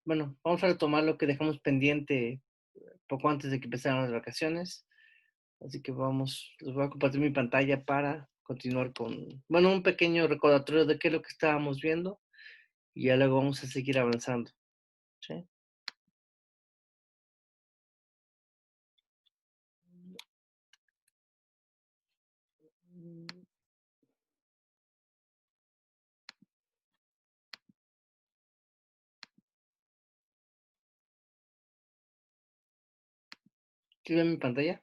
Bueno, vamos a retomar lo que dejamos pendiente poco antes de que empezaran las vacaciones. Así que vamos, les voy a compartir mi pantalla para continuar con, bueno, un pequeño recordatorio de qué es lo que estábamos viendo y ya luego vamos a seguir avanzando. ¿Sí? ¿Sí ven mi pantalla?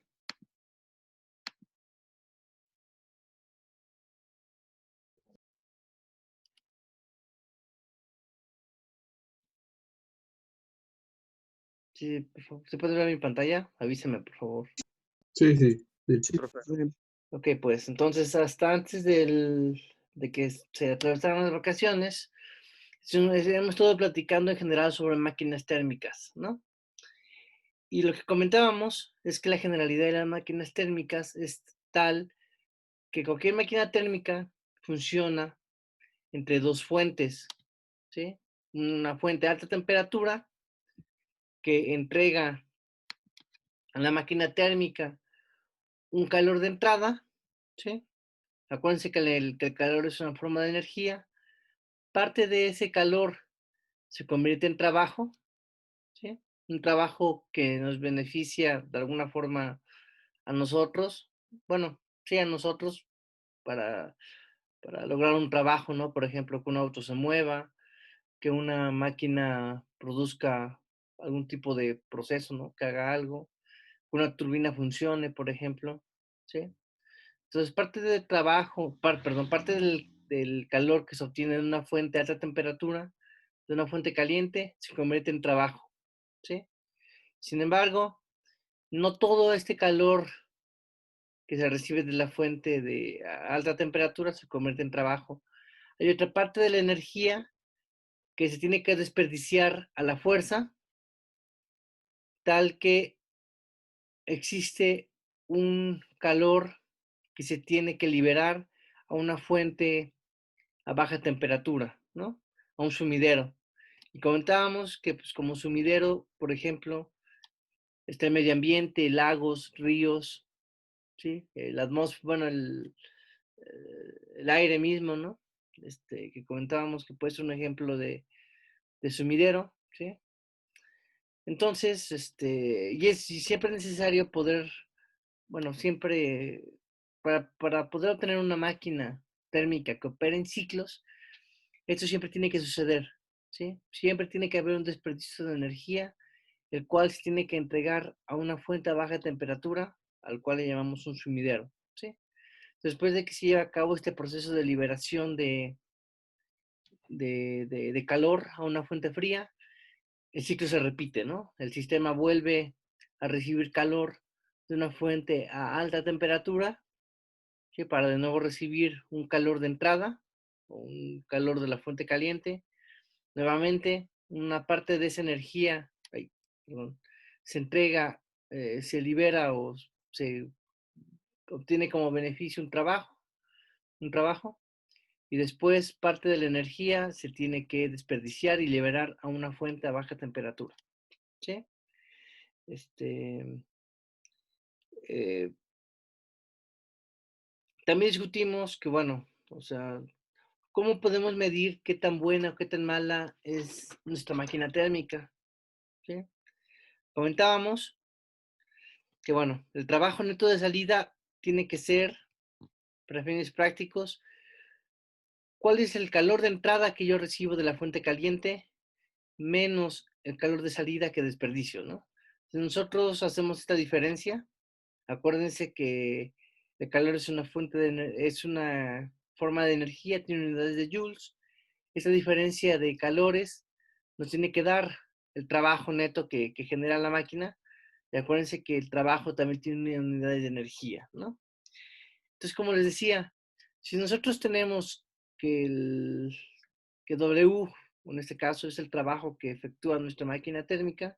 Sí, por favor. ¿Se puede ver mi pantalla? Avíseme, por favor. Sí, sí, sí. Sí, profe. Ok, pues entonces hasta antes de que se atravesaran las vacaciones, hemos estado platicando en general sobre máquinas térmicas, ¿no? Y lo que comentábamos es que la generalidad de las máquinas térmicas es tal que cualquier máquina térmica funciona entre dos fuentes, ¿sí? Una fuente de alta temperatura que entrega a la máquina térmica un calor de entrada, ¿sí? Acuérdense que el calor es una forma de energía. Parte de ese calor se convierte en trabajo, ¿sí? Un trabajo que nos beneficia de alguna forma a nosotros, bueno, sí, a nosotros para, para lograr un trabajo, ¿no? Por ejemplo, que un auto se mueva, que una máquina produzca algún tipo de proceso, ¿no? Que haga algo, que una turbina funcione, por ejemplo, ¿sí? Entonces, parte del trabajo, perdón, parte del calor que se obtiene de una fuente a alta temperatura, de una fuente caliente, se convierte en trabajo, ¿sí? Sin embargo, no todo este calor que se recibe de la fuente de alta temperatura se convierte en trabajo. Hay otra parte de la energía que se tiene que desperdiciar a la fuerza, tal que existe un calor que se tiene que liberar a una fuente a baja temperatura, ¿no? A un sumidero. Y comentábamos que, pues, como sumidero, por ejemplo, está el medio ambiente, lagos, ríos, ¿sí? La atmósfera, bueno, el aire mismo, ¿no? Que comentábamos que puede ser un ejemplo de sumidero, ¿sí? Entonces, y siempre es necesario poder, bueno, siempre, para poder obtener una máquina térmica que opere en ciclos, esto siempre tiene que suceder, ¿sí? Siempre tiene que haber un desperdicio de energía, el cual se tiene que entregar a una fuente a baja temperatura, al cual le llamamos un sumidero, ¿sí? Después de que se lleva a cabo este proceso de liberación de calor a una fuente fría, el ciclo se repite, ¿no? El sistema vuelve a recibir calor de una fuente a alta temperatura, ¿sí? Para de nuevo recibir un calor de entrada, o un calor de la fuente caliente. Nuevamente, una parte de esa energía perdón, se entrega, se libera o se obtiene como beneficio un trabajo, y después parte de la energía se tiene que desperdiciar y liberar a una fuente a baja temperatura, ¿sí? Este, eh, También discutimos que, bueno, o sea, ¿cómo podemos medir qué tan buena o qué tan mala es nuestra máquina térmica? ¿Sí? Comentábamos que, bueno, el trabajo neto de salida tiene que ser, para fines prácticos, ¿cuál es el calor de entrada que yo recibo de la fuente caliente menos el calor de salida que desperdicio, ¿no? Si nosotros hacemos esta diferencia, acuérdense que el calor es una es una forma de energía, tiene unidades de joules. Esa diferencia de calores nos tiene que dar el trabajo neto que genera la máquina. Y acuérdense que el trabajo también tiene unidades de energía, ¿no? Entonces, como les decía, si nosotros tenemos que que W, en este caso, es el trabajo que efectúa nuestra máquina térmica,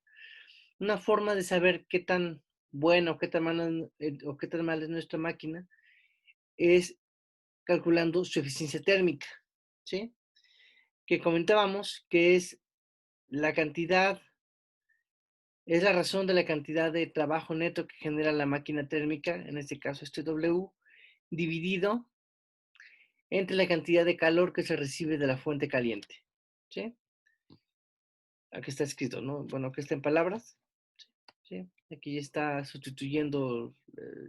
una forma de saber qué tan buena o qué tan mala o qué tan mal es nuestra máquina es calculando su eficiencia térmica, ¿sí? Que comentábamos que es la cantidad, es la razón de la cantidad de trabajo neto que genera la máquina térmica, en este caso este W, dividido entre la cantidad de calor que se recibe de la fuente caliente. ¿Sí? Aquí está escrito, ¿no? Bueno, aquí está en palabras. ¿Sí? Aquí ya está sustituyendo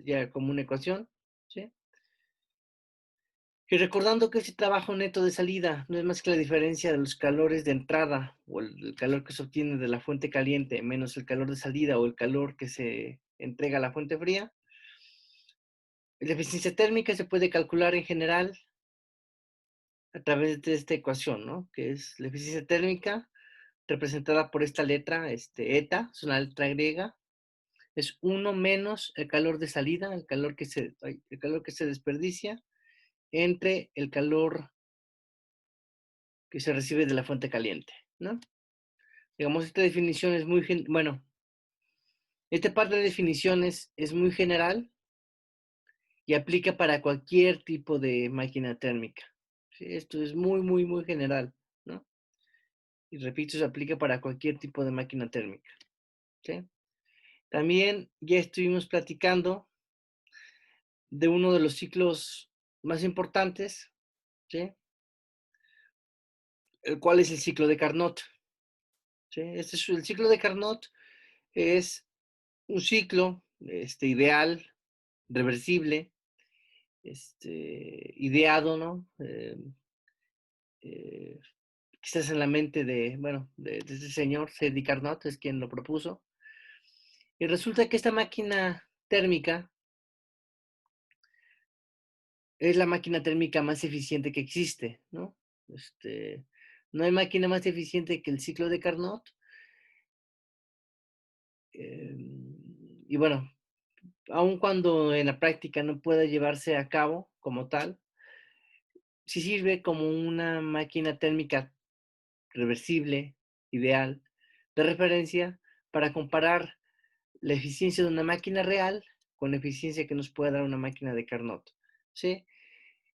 ya como una ecuación. ¿Sí? Y recordando que ese trabajo neto de salida no es más que la diferencia de los calores de entrada o el calor que se obtiene de la fuente caliente menos el calor de salida o el calor que se entrega a la fuente fría. La eficiencia térmica se puede calcular en general a través de esta ecuación, ¿no? Que es la eficiencia térmica representada por esta letra, eta, es una letra griega, es 1 menos el calor de salida, el calor que se desperdicia, entre el calor que se recibe de la fuente caliente, ¿no? Digamos, esta definición es muy, bueno, esta parte de definiciones es muy general y aplica para cualquier tipo de máquina térmica. ¿Sí? Esto es muy, muy, muy general, ¿no? Y repito, se aplica para cualquier tipo de máquina térmica. ¿Sí? También ya estuvimos platicando de uno de los ciclos más importantes, ¿sí? El cual es el ciclo de Carnot. ¿Sí? El ciclo de Carnot es un ciclo ideal, reversible, ideado, ¿no? Eh, quizás en la mente de, bueno, de este señor, Cedric Carnot, es quien lo propuso. Y resulta que esta máquina térmica es la máquina térmica más eficiente que existe, ¿no? No hay máquina más eficiente que el ciclo de Carnot. Y bueno, aun cuando en la práctica no pueda llevarse a cabo como tal, sí sirve como una máquina térmica reversible, ideal, de referencia para comparar la eficiencia de una máquina real con la eficiencia que nos puede dar una máquina de Carnot. ¿Sí?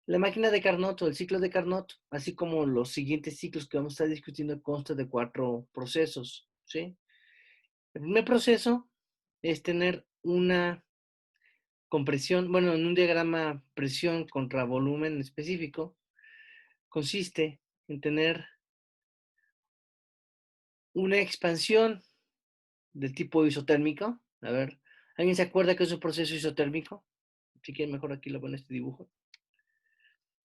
La máquina de Carnot o el ciclo de Carnot, así como los siguientes ciclos que vamos a estar discutiendo, consta de 4 procesos. ¿Sí? El primer proceso es tener una compresión, bueno, en un diagrama presión contra volumen específico, consiste en tener una expansión del tipo isotérmico. A ver, ¿alguien se acuerda que es un proceso isotérmico? Si quieren, mejor aquí lo pone este dibujo.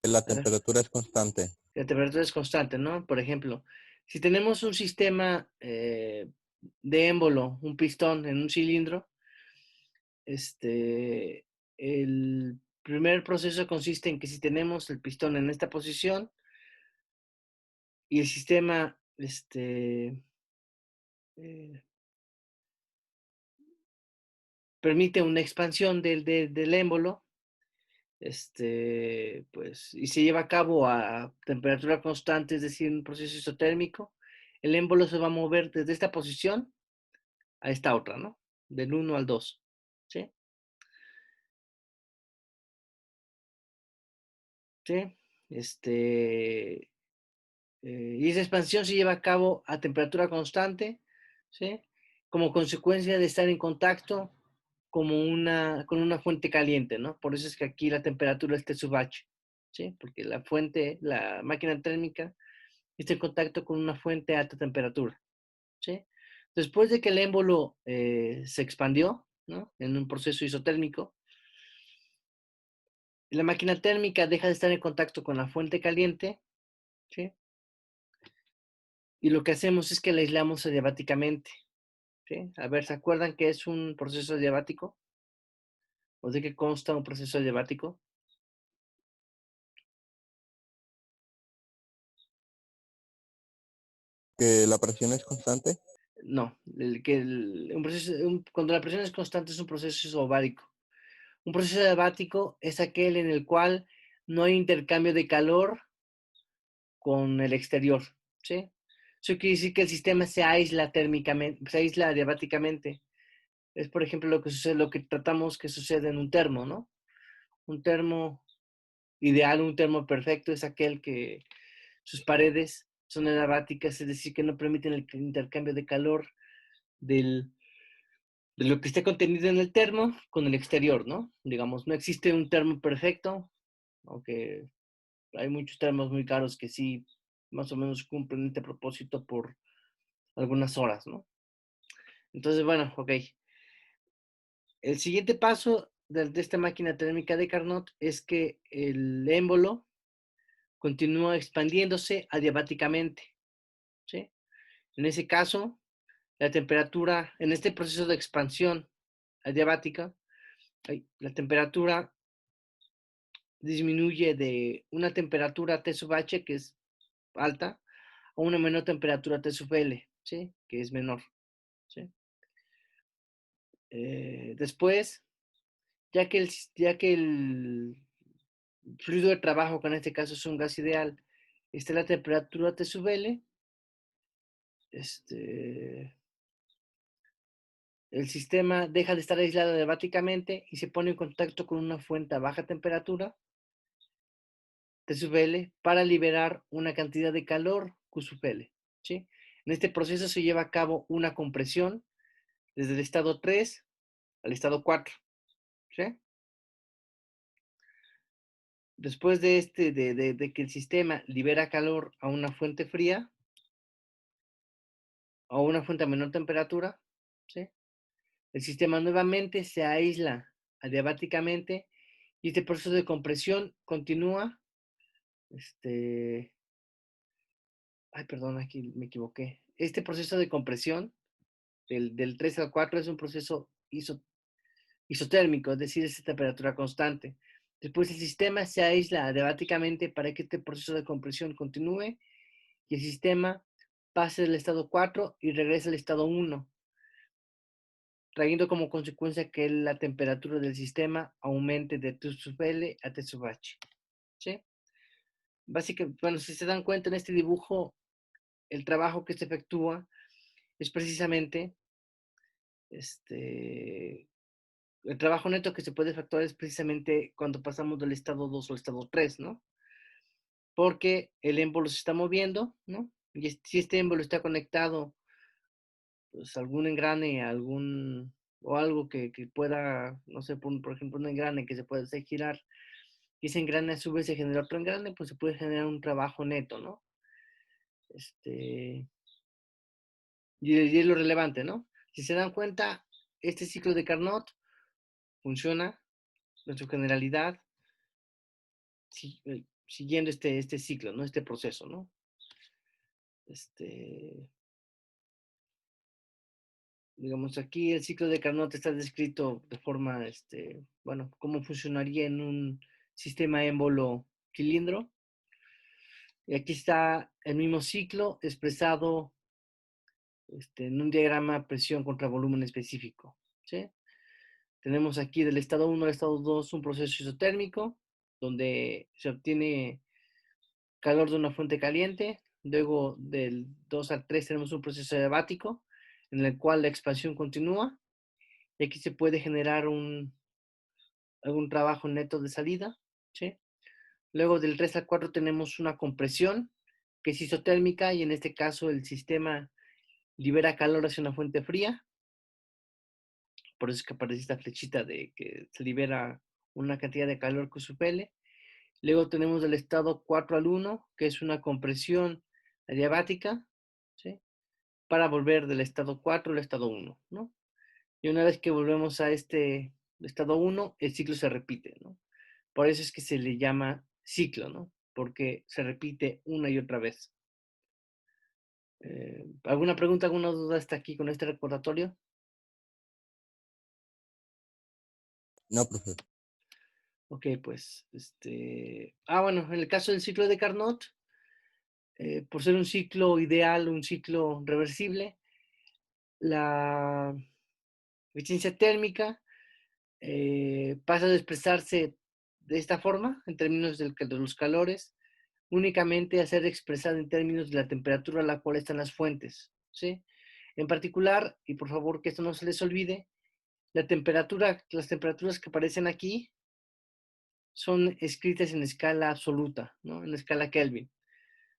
La A ver, temperatura es constante. la temperatura es constante, ¿no? Por ejemplo, si tenemos un sistema de émbolo, un pistón en un cilindro, el primer proceso consiste en que si tenemos el pistón en esta posición y el sistema, eh, permite una expansión del émbolo, pues, y se lleva a cabo a temperatura constante, es decir, un proceso isotérmico, el émbolo se va a mover desde esta posición a esta otra, ¿no? Del 1 al 2, ¿sí? ¿Sí? Y esa expansión se lleva a cabo a temperatura constante, ¿sí? Como consecuencia de estar en contacto con una fuente caliente, ¿no? Por eso es que aquí la temperatura es T sub H, ¿sí? Porque la máquina térmica está en contacto con una fuente a alta temperatura, ¿sí? Después de que el émbolo se expandió, ¿no? En un proceso isotérmico, la máquina térmica deja de estar en contacto con la fuente caliente, ¿sí? Y lo que hacemos es que la aislamos adiabáticamente, ¿sí? A ver, ¿se acuerdan qué es un proceso adiabático? ¿O de qué consta un proceso adiabático? ¿Que la presión es constante? No, cuando la presión es constante es un proceso isobárico. Un proceso adiabático es aquel en el cual no hay intercambio de calor con el exterior, ¿sí? Eso quiere decir que el sistema se aísla térmicamente, se aísla adiabáticamente. Es, por ejemplo, lo que sucede, lo que tratamos que sucede en un termo, ¿no? Un termo ideal, un termo perfecto es aquel que sus paredes son adiabáticas, es decir, que no permiten el intercambio de calor de lo que esté contenido en el termo con el exterior, ¿no? Digamos, no existe un termo perfecto, aunque hay muchos termos muy caros que sí más o menos cumplen este propósito por algunas horas, ¿no? Entonces, bueno, ok. El siguiente paso de esta máquina térmica de Carnot es que el émbolo continúa expandiéndose adiabáticamente, ¿sí? En ese caso, la temperatura, en este proceso de expansión adiabática, la temperatura disminuye de una temperatura T sub H, que es alta, a una menor temperatura T sub L, ¿sí? Que es menor, ¿sí? Después, ya que el fluido de trabajo, que en este caso es un gas ideal, está la temperatura T sub L, el sistema deja de estar aislado adiabáticamente y se pone en contacto con una fuente a baja temperatura, T sub L, para liberar una cantidad de calor, Q sub L, ¿sí? En este proceso se lleva a cabo una compresión desde el estado 3 al estado 4, ¿sí? Después de que el sistema libera calor a una fuente fría, a una fuente a menor temperatura, ¿sí? El sistema nuevamente se aísla adiabáticamente y este proceso de compresión continúa. Ay, perdón, aquí me equivoqué. Este proceso de compresión del 3 al 4 es un proceso isotérmico, es decir, es a temperatura constante. Después el sistema se aísla adiabáticamente para que este proceso de compresión continúe y el sistema pase del estado 4 y regrese al estado 1, trayendo como consecuencia que la temperatura del sistema aumente de T sub L a T sub H. ¿Sí? Básicamente, bueno, si se dan cuenta en este dibujo, el trabajo que se efectúa es precisamente el trabajo neto que se puede efectuar es precisamente cuando pasamos del estado 2 al estado 3, ¿no? Porque el émbolo se está moviendo, ¿no? Y si este émbolo está conectado, pues algún engrane, o algo que pueda, no sé, por ejemplo, un engrane que se puede hacer girar, y ese engrane a su vez se genera otro engrane, pues se puede generar un trabajo neto, ¿no? Y es lo relevante, ¿no? Si se dan cuenta, este ciclo de Carnot funciona en su generalidad siguiendo este ciclo, ¿no? Este proceso, ¿no? Digamos, aquí el ciclo de Carnot está descrito de forma, bueno, cómo funcionaría en un sistema émbolo cilindro. Y aquí está el mismo ciclo expresado en un diagrama presión contra volumen específico, ¿sí? Tenemos aquí del estado 1 al estado 2 un proceso isotérmico, donde se obtiene calor de una fuente caliente. Luego del 2 al 3 tenemos un proceso adiabático, en el cual la expansión continúa. Y aquí se puede generar algún trabajo neto de salida, ¿sí? Luego del 3 al 4 tenemos una compresión que es isotérmica y en este caso el sistema libera calor hacia una fuente fría. Por eso es que aparece esta flechita de que se libera una cantidad de calor que supele. Luego tenemos del estado 4 al 1, que es una compresión adiabática, ¿sí? Para volver del estado 4 al estado 1, ¿no? Y una vez que volvemos a este estado 1, el ciclo se repite, ¿no? Por eso es que se le llama ciclo, ¿no? Porque se repite una y otra vez. ¿Alguna pregunta, alguna duda hasta aquí con este recordatorio? No, profe. Ok, pues, bueno, en el caso del ciclo de Carnot, por ser un ciclo ideal, un ciclo reversible, la eficiencia térmica pasa a expresarse de esta forma, en términos de los calores, únicamente a ser expresada en términos de la temperatura a la cual están las fuentes, ¿sí? En particular, y por favor que esto no se les olvide, las temperaturas que aparecen aquí son escritas en escala absoluta, ¿no? En escala Kelvin.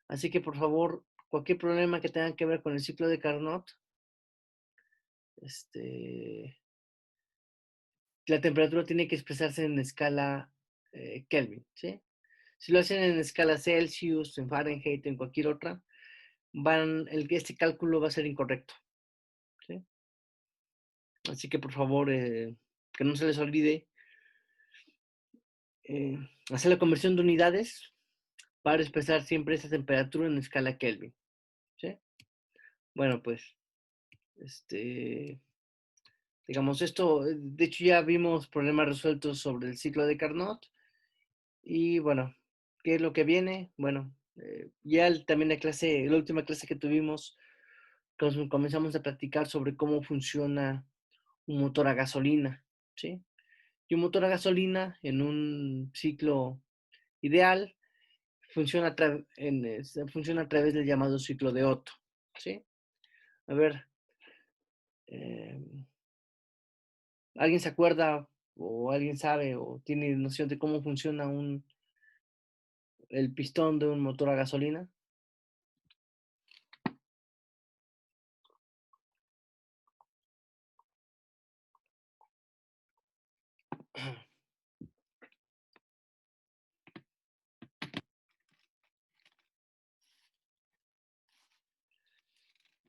Así que por favor, cualquier problema que tenga que ver con el ciclo de Carnot, la temperatura tiene que expresarse en escala Kelvin, ¿sí? Si lo hacen en escala Celsius, en Fahrenheit, en cualquier otra, este cálculo va a ser incorrecto, ¿sí? Así que por favor, que no se les olvide hacer la conversión de unidades para expresar siempre esa temperatura en escala Kelvin, ¿sí? Bueno, pues, digamos esto, de hecho ya vimos problemas resueltos sobre el ciclo de Carnot y bueno, ¿qué es lo que viene? Bueno, ya también la última clase que tuvimos, comenzamos a platicar sobre cómo funciona un motor a gasolina, ¿sí? Y un motor a gasolina en un ciclo ideal funciona funciona a través del llamado ciclo de Otto, ¿sí? A ver, ¿alguien se acuerda o alguien sabe o tiene noción de cómo funciona el pistón de un motor a gasolina?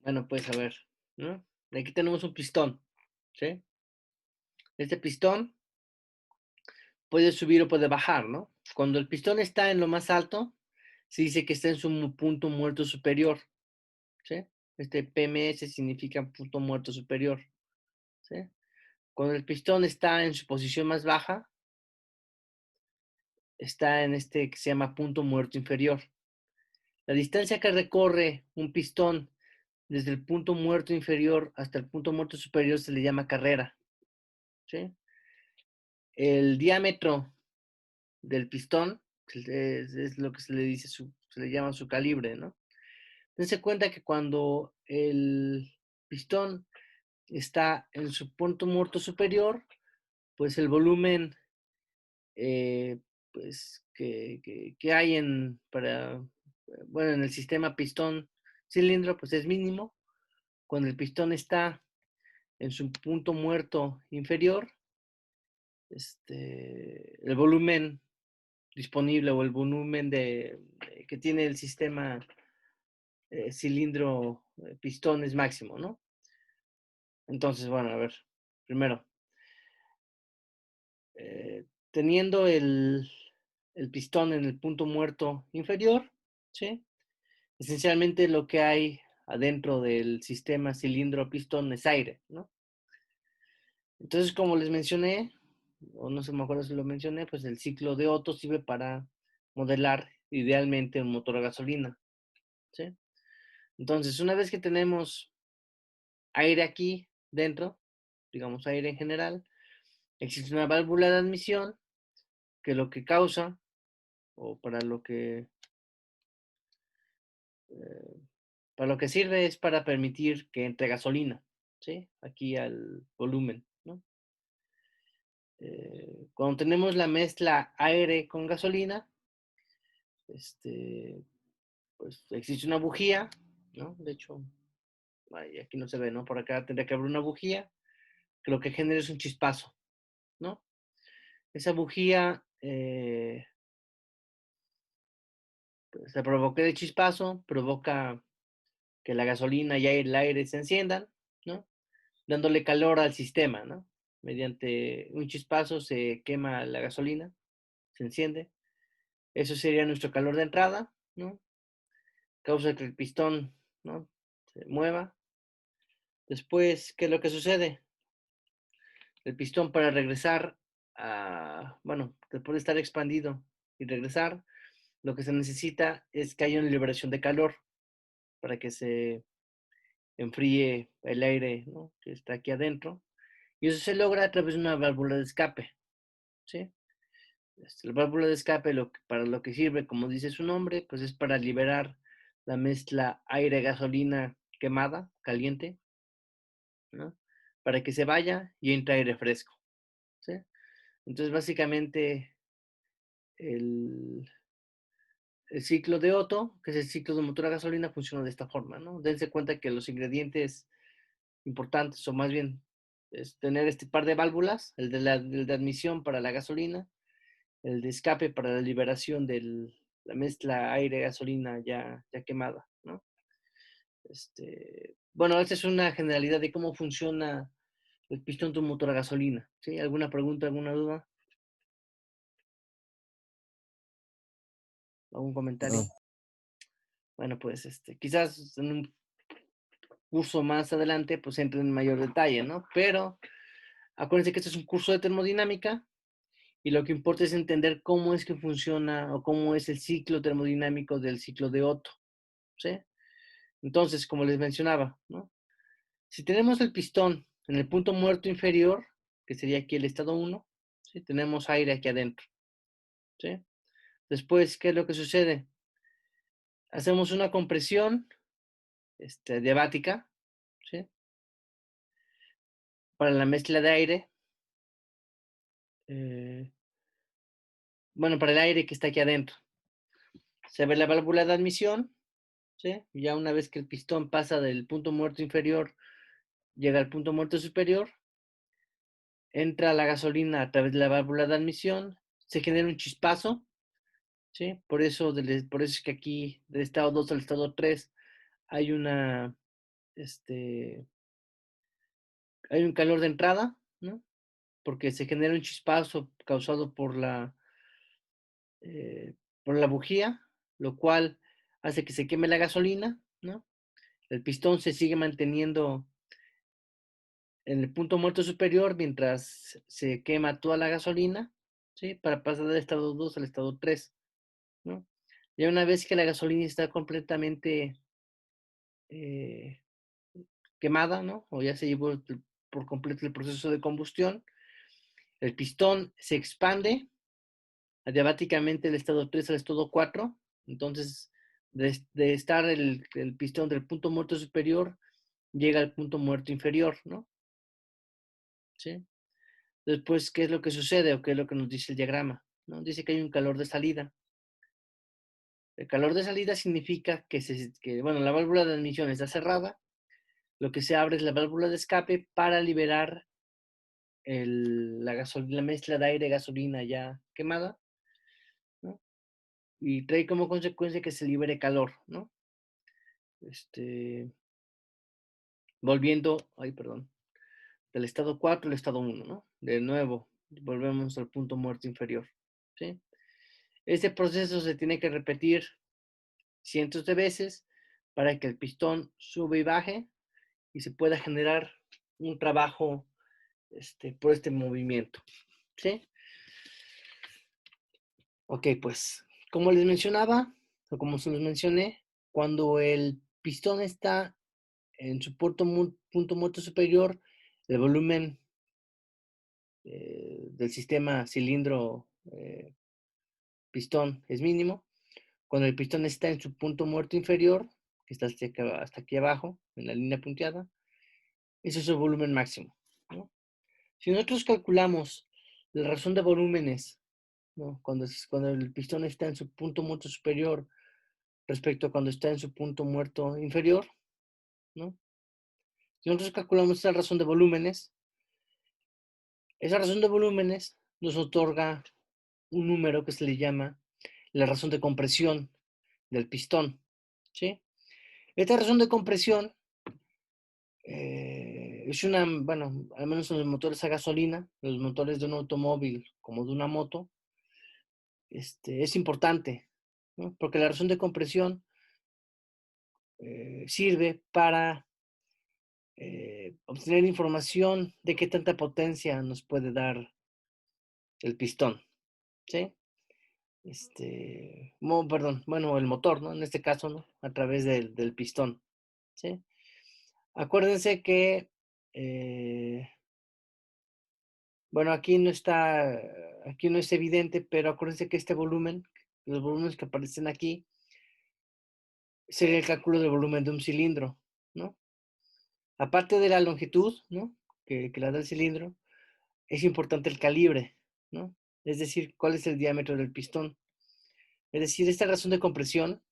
Bueno, pues a ver, ¿no? Aquí tenemos un pistón, ¿sí? Este pistón puede subir o puede bajar, ¿no? Cuando el pistón está en lo más alto, se dice que está en su punto muerto superior, ¿sí? Este PMS significa punto muerto superior, ¿sí? Cuando el pistón está en su posición más baja, está en este que se llama punto muerto inferior. La distancia que recorre un pistón desde el punto muerto inferior hasta el punto muerto superior se le llama carrera, ¿sí? El diámetro del pistón es lo que se le dice, se le llama su calibre, ¿no? Dense cuenta que cuando el pistón está en su punto muerto superior, pues el volumen pues, que hay bueno, en el sistema pistón-cilindro, pues es mínimo. Cuando el pistón está en su punto muerto inferior, el volumen disponible o el volumen que tiene el sistema cilindro pistón es máximo, ¿no? Entonces, bueno, a ver, primero, teniendo el pistón en el punto muerto inferior, ¿sí? Esencialmente lo que hay adentro del sistema cilindro-pistón es aire, ¿no? Entonces, como les mencioné, o no sé, me acuerdo si lo mencioné, pues el ciclo de Otto sirve para modelar idealmente un motor a gasolina, ¿sí? Entonces, una vez que tenemos aire aquí dentro, digamos aire en general, existe una válvula de admisión que lo que causa, o eh, para lo que sirve es para permitir que entre gasolina, ¿sí? Aquí al volumen, ¿no? Cuando tenemos la mezcla aire con gasolina, pues existe una bujía, ¿no? De hecho, aquí no se ve, ¿no? Por acá tendría que haber una bujía, que lo que genera es un chispazo, ¿no? Esa bujía pues, se provoca de chispazo, provoca que la gasolina y el aire se enciendan, ¿no? Dándole calor al sistema, ¿no? Mediante un chispazo se quema la gasolina, se enciende. Eso sería nuestro calor de entrada, ¿no? Causa que el pistón, ¿no? Se mueva. Después, ¿qué es lo que sucede? El pistón para regresar bueno, después de estar expandido y regresar, lo que se necesita es que haya una liberación de calor para que se enfríe el aire, ¿no? Que está aquí adentro. Y eso se logra a través de una válvula de escape, ¿sí? La válvula de escape para lo que sirve, como dice su nombre, pues es para liberar la mezcla aire-gasolina quemada, caliente, ¿no? Para que se vaya y entre aire fresco, ¿sí? Entonces, básicamente, el, el ciclo de Otto, que es el ciclo de motor a gasolina, funciona de esta forma, ¿no? Dense cuenta que los ingredientes importantes, o más bien, es tener este par de válvulas, el de admisión para la gasolina, el de escape para la liberación de la mezcla aire-gasolina ya quemada, ¿no? Bueno, esta es una generalidad de cómo funciona el pistón de un motor a gasolina. ¿Sí? ¿Alguna pregunta, alguna duda? ¿Algún comentario? No. Bueno, pues quizás en un curso más adelante pues entre en mayor detalle, ¿no? Pero acuérdense que este es un curso de termodinámica y lo que importa es entender cómo es que funciona o cómo es el ciclo termodinámico del ciclo de Otto, ¿sí? Entonces, como les mencionaba, ¿no? Si tenemos el pistón en el punto muerto inferior, que sería aquí el estado 1, ¿sí? Tenemos aire aquí adentro, ¿sí? Después, ¿qué es lo que sucede? Hacemos una compresión diabática, ¿sí? Para la mezcla de aire, bueno, para el aire que está aquí adentro. Se abre la válvula de admisión, ¿sí? Y ya una vez que el pistón pasa del punto muerto inferior, llega al punto muerto superior, entra la gasolina a través de la válvula de admisión, se genera un chispazo, ¿sí? Por eso es que aquí, del estado 2 al estado 3, hay hay un calor de entrada, ¿no? Porque se genera un chispazo causado eh, por la bujía, lo cual hace que se queme la gasolina, ¿no? El pistón se sigue manteniendo en el punto muerto superior mientras se quema toda la gasolina, ¿sí? Para pasar del estado 2 al estado 3, ¿no? Ya una vez que la gasolina está completamente eh, quemada, ¿no? O ya se llevó por completo el proceso de combustión, el pistón se expande adiabáticamente del estado 3 al estado 4, entonces de estar el pistón del punto muerto superior, llega al punto muerto inferior, ¿no? ¿Sí? Después, ¿qué es lo que sucede o qué es lo que nos dice el diagrama? ¿No? Dice que hay un calor de salida. El calor de salida significa bueno, la válvula de admisión está cerrada, lo que se abre es la válvula de escape para liberar la mezcla de aire y gasolina ya quemada, ¿no? Y trae como consecuencia que se libere calor, ¿no? Volviendo, ay, perdón, del estado 4 al estado 1, ¿no? De nuevo, volvemos al punto muerto inferior, ¿sí? Este proceso se tiene que repetir cientos de veces para que el pistón sube y baje y se pueda generar un trabajo por este movimiento, ¿sí? Ok, pues, como les mencionaba, o como se los mencioné, cuando el pistón está en su punto muerto superior, el volumen del sistema cilindro pistón es mínimo. Cuando el pistón está en su punto muerto inferior, que está hasta aquí abajo, en la línea punteada, ese es su volumen máximo, ¿no? Si nosotros calculamos la razón de volúmenes, ¿no? Cuando el pistón está en su punto muerto superior respecto a cuando está en su punto muerto inferior, ¿no? Si nosotros calculamos esa razón de volúmenes, esa razón de volúmenes nos otorga un número que se le llama la razón de compresión del pistón, ¿sí? Esta razón de compresión es bueno, al menos en los motores a gasolina, los motores de un automóvil como de una moto, es importante, ¿no? Porque la razón de compresión sirve para obtener información de qué tanta potencia nos puede dar el pistón, ¿sí? Perdón, bueno, el motor, ¿no? En este caso, ¿no? A través del pistón, ¿sí? Acuérdense que, bueno, aquí no es evidente, pero acuérdense que este volumen, los volúmenes que aparecen aquí, sería el cálculo del volumen de un cilindro, ¿no? Aparte de la longitud, ¿no? Que la da el cilindro, es importante el calibre, ¿no? Es decir, cuál es el diámetro del pistón. Es decir, esta razón de compresión,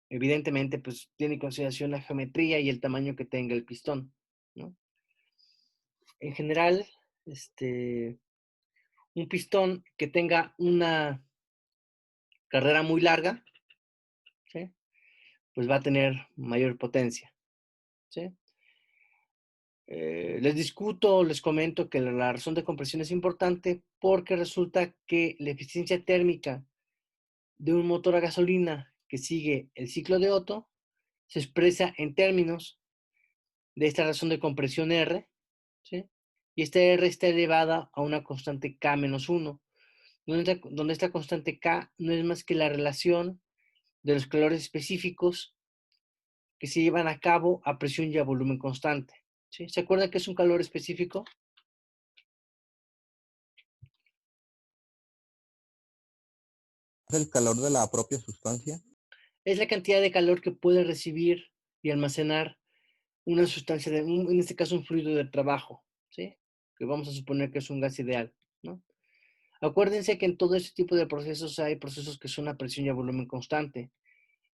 evidentemente, pues tiene en consideración la geometría y el tamaño que tenga el pistón, ¿no? En general, un pistón que tenga una carrera muy larga, ¿sí? Pues va a tener mayor potencia, ¿sí? Les discuto, les comento que la razón de compresión es importante porque resulta que la eficiencia térmica de un motor a gasolina que sigue el ciclo de Otto se expresa en términos de esta razón de compresión R, ¿sí? Y esta R está elevada a una constante K menos 1, donde esta constante K no es más que la relación de los calores específicos que se llevan a cabo a presión y a volumen constante, ¿sí? ¿Se acuerdan que es un calor específico? ¿Es el calor de la propia sustancia? Es la cantidad de calor que puede recibir y almacenar una sustancia, en este caso un fluido de trabajo, ¿sí? Que vamos a suponer que es un gas ideal, ¿no? Acuérdense que en todo este tipo de procesos hay procesos que son a presión y a volumen constante.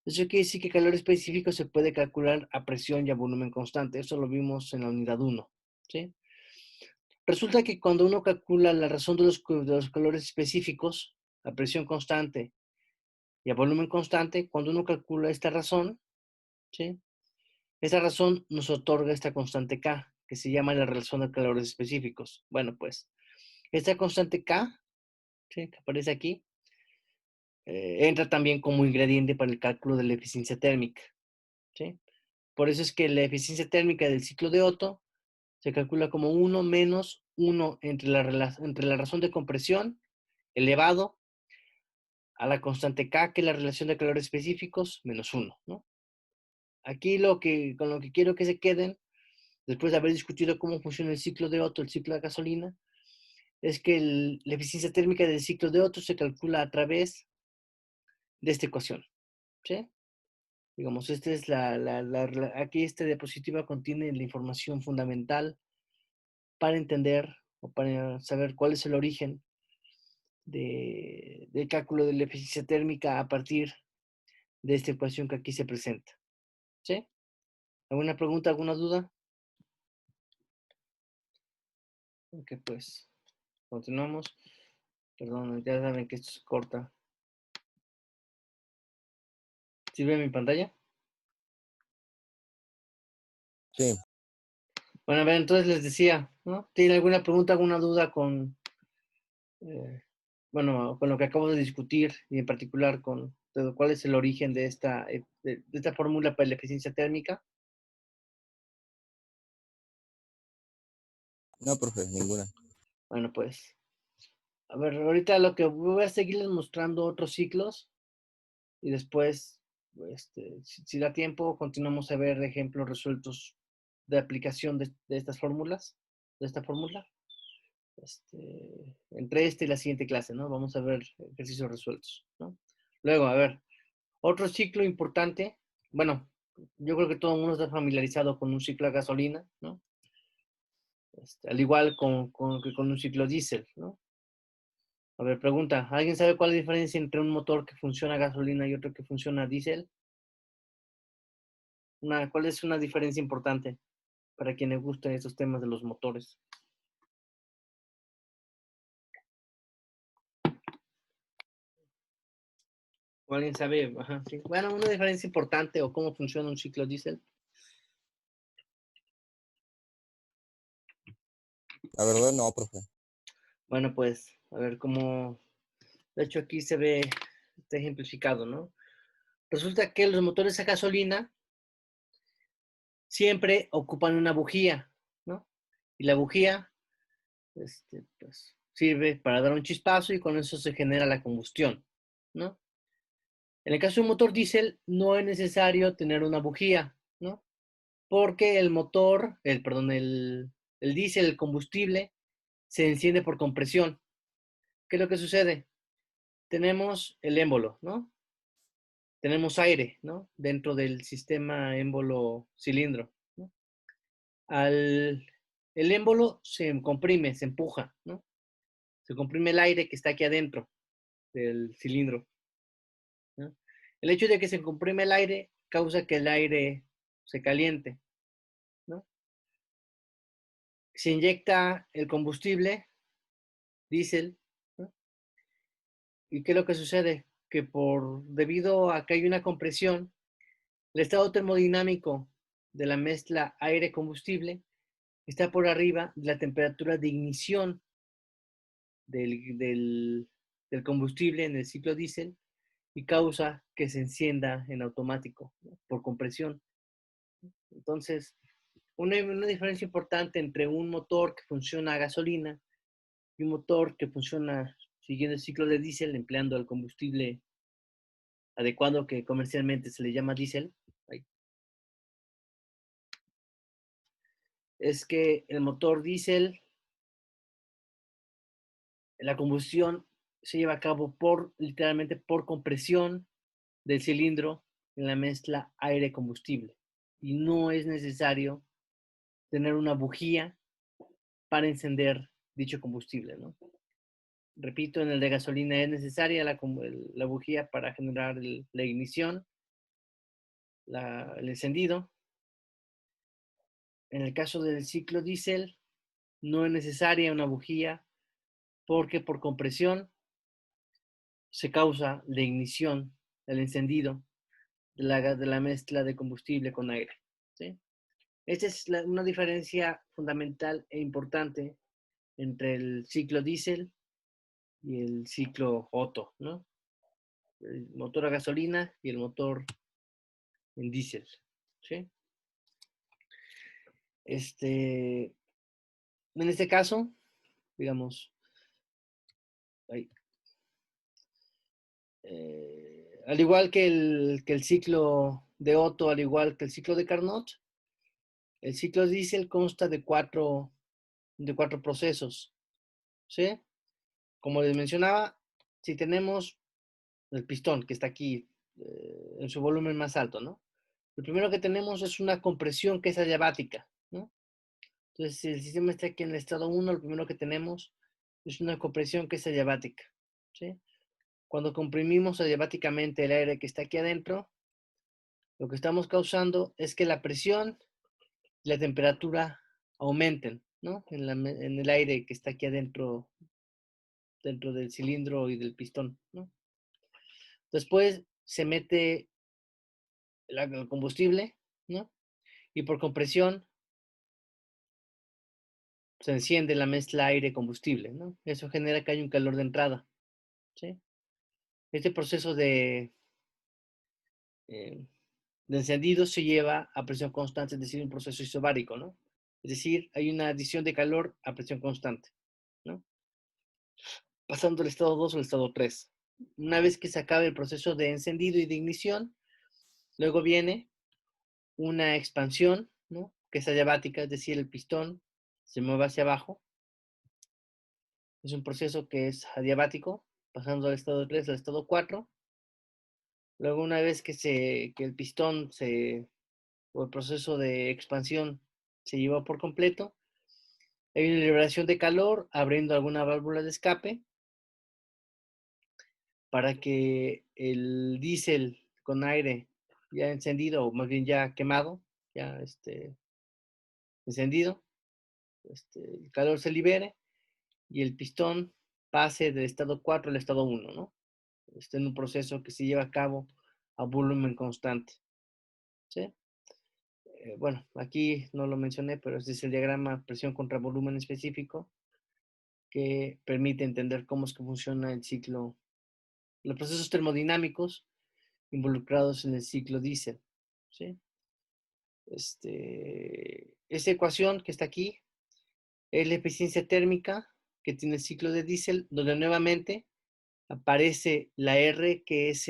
Eso quiere decir que calor específico se puede calcular a presión y a volumen constante. Eso lo vimos en la unidad 1, ¿sí? Resulta que cuando uno calcula la razón de los calores específicos, a presión constante y a volumen constante, cuando uno calcula esta razón, ¿sí? Esta razón nos otorga esta constante K, que se llama la razón de calores específicos. Bueno, pues, esta constante K, ¿sí? Que aparece aquí, entra también como ingrediente para el cálculo de la eficiencia térmica, ¿sí? Por eso es que la eficiencia térmica del ciclo de Otto se calcula como 1 menos 1 entre la razón de compresión elevado a la constante K, que es la relación de calores específicos, menos 1, ¿no? Aquí con lo que quiero que se queden, después de haber discutido cómo funciona el ciclo de Otto, el ciclo de gasolina, es que la eficiencia térmica del ciclo de Otto se calcula a través de esta ecuación, ¿sí? Digamos, esta es aquí esta diapositiva contiene la información fundamental para entender o para saber cuál es el origen del cálculo de la eficiencia térmica a partir de esta ecuación que aquí se presenta, ¿sí? ¿Alguna pregunta, alguna duda? Ok, pues continuamos. Perdón, ya saben que esto se corta. ¿Sí ven mi pantalla? Sí. Bueno, a ver, entonces les decía, ¿no? ¿Tienen alguna pregunta, alguna duda bueno, con lo que acabo de discutir y en particular con cuál es el origen de esta fórmula para la eficiencia térmica? No, profe, ninguna. Bueno, pues, a ver, ahorita lo que voy a seguirles mostrando otros ciclos y después, si da tiempo, continuamos a ver ejemplos resueltos de aplicación de estas fórmulas, de esta fórmula. Entre y la siguiente clase, ¿no? Vamos a ver ejercicios resueltos, ¿no? Luego, a ver, otro ciclo importante, bueno, yo creo que todo el mundo está familiarizado con un ciclo a gasolina, ¿no? Al igual que con un ciclo diésel, ¿no? A ver, pregunta, ¿alguien sabe cuál es la diferencia entre un motor que funciona a gasolina y otro que funciona a diésel? ¿Cuál es una diferencia importante para quienes gustan estos temas de los motores? ¿O alguien sabe? Ajá, sí. Bueno, una diferencia importante o cómo funciona un ciclo diésel. La verdad no, profe. Bueno, pues, a ver cómo, de hecho aquí se ve, está ejemplificado, ¿no? Resulta que los motores a gasolina siempre ocupan una bujía, ¿no? Y la bujía, pues, sirve para dar un chispazo y con eso se genera la combustión, ¿no? En el caso de un motor diésel, no es necesario tener una bujía, ¿no? Porque el motor, el diésel, el combustible, se enciende por compresión. ¿Qué es lo que sucede? Tenemos el émbolo, ¿no? Tenemos aire, ¿no? Dentro del sistema émbolo-cilindro, ¿no? El émbolo se comprime, se empuja, ¿no? Se comprime el aire que está aquí adentro del cilindro. El hecho de que se comprime el aire causa que el aire se caliente, ¿no? Se inyecta el combustible, diésel, ¿no? ¿Y qué es lo que sucede? Que debido a que hay una compresión, el estado termodinámico de la mezcla aire-combustible está por arriba de la temperatura de ignición del combustible en el ciclo diésel y causa que se encienda en automático, ¿no? Por compresión. Entonces, una diferencia importante entre un motor que funciona a gasolina y un motor que funciona siguiendo el ciclo de diésel, empleando el combustible adecuado que comercialmente se le llama diésel, es que el motor diésel, la combustión se lleva a cabo literalmente por compresión del cilindro en la mezcla aire-combustible. Y no es necesario tener una bujía para encender dicho combustible, ¿no? Repito, en el de gasolina es necesaria la bujía para generar la ignición, el encendido. En el caso del ciclo diésel, no es necesaria una bujía porque por compresión se causa la ignición, el encendido de la mezcla de combustible con aire, ¿sí? Esta es una diferencia fundamental e importante entre el ciclo diésel y el ciclo Otto, ¿no? El motor a gasolina y el motor en diésel, ¿sí? En este caso, digamos, al igual que el ciclo de Otto, al igual que el ciclo de Carnot, el ciclo diésel consta de cuatro procesos, ¿sí? Como les mencionaba, si tenemos el pistón que está aquí en su volumen más alto, ¿no? Lo primero que tenemos es una compresión que es adiabática, ¿no? Entonces, si el sistema está aquí en el estado 1, lo primero que tenemos es una compresión que es adiabática, ¿sí? Cuando comprimimos adiabáticamente el aire que está aquí adentro, lo que estamos causando es que la presión y la temperatura aumenten, ¿no? En el aire que está aquí adentro, dentro del cilindro y del pistón, ¿no? Después se mete el combustible, ¿no? Y por compresión se enciende la mezcla aire-combustible, ¿no? Eso genera que haya un calor de entrada, ¿sí? Este proceso eh, de encendido se lleva a presión constante, es decir, un proceso isobárico, ¿no? Es decir, hay una adición de calor a presión constante, ¿no? Pasando del estado 2 al estado 3. Una vez que se acabe el proceso de encendido y de ignición, luego viene una expansión, ¿no? Que es adiabática, es decir, el pistón se mueve hacia abajo. Es un proceso que es adiabático, pasando del estado 3 al estado 4. Luego, una vez que el pistón o el proceso de expansión se lleva por completo, hay una liberación de calor abriendo alguna válvula de escape para que el diésel con aire ya encendido, o más bien ya quemado, ya encendido, el calor se libere y el pistón pase del estado 4 al estado 1, ¿no? Está en un proceso que se lleva a cabo a volumen constante, ¿sí? Bueno, aquí no lo mencioné, pero este es el diagrama presión contra volumen específico que permite entender cómo es que funciona el ciclo, los procesos termodinámicos involucrados en el ciclo diésel, ¿sí? Esta ecuación que está aquí es la eficiencia térmica que tiene el ciclo de diésel, donde nuevamente aparece la R, que es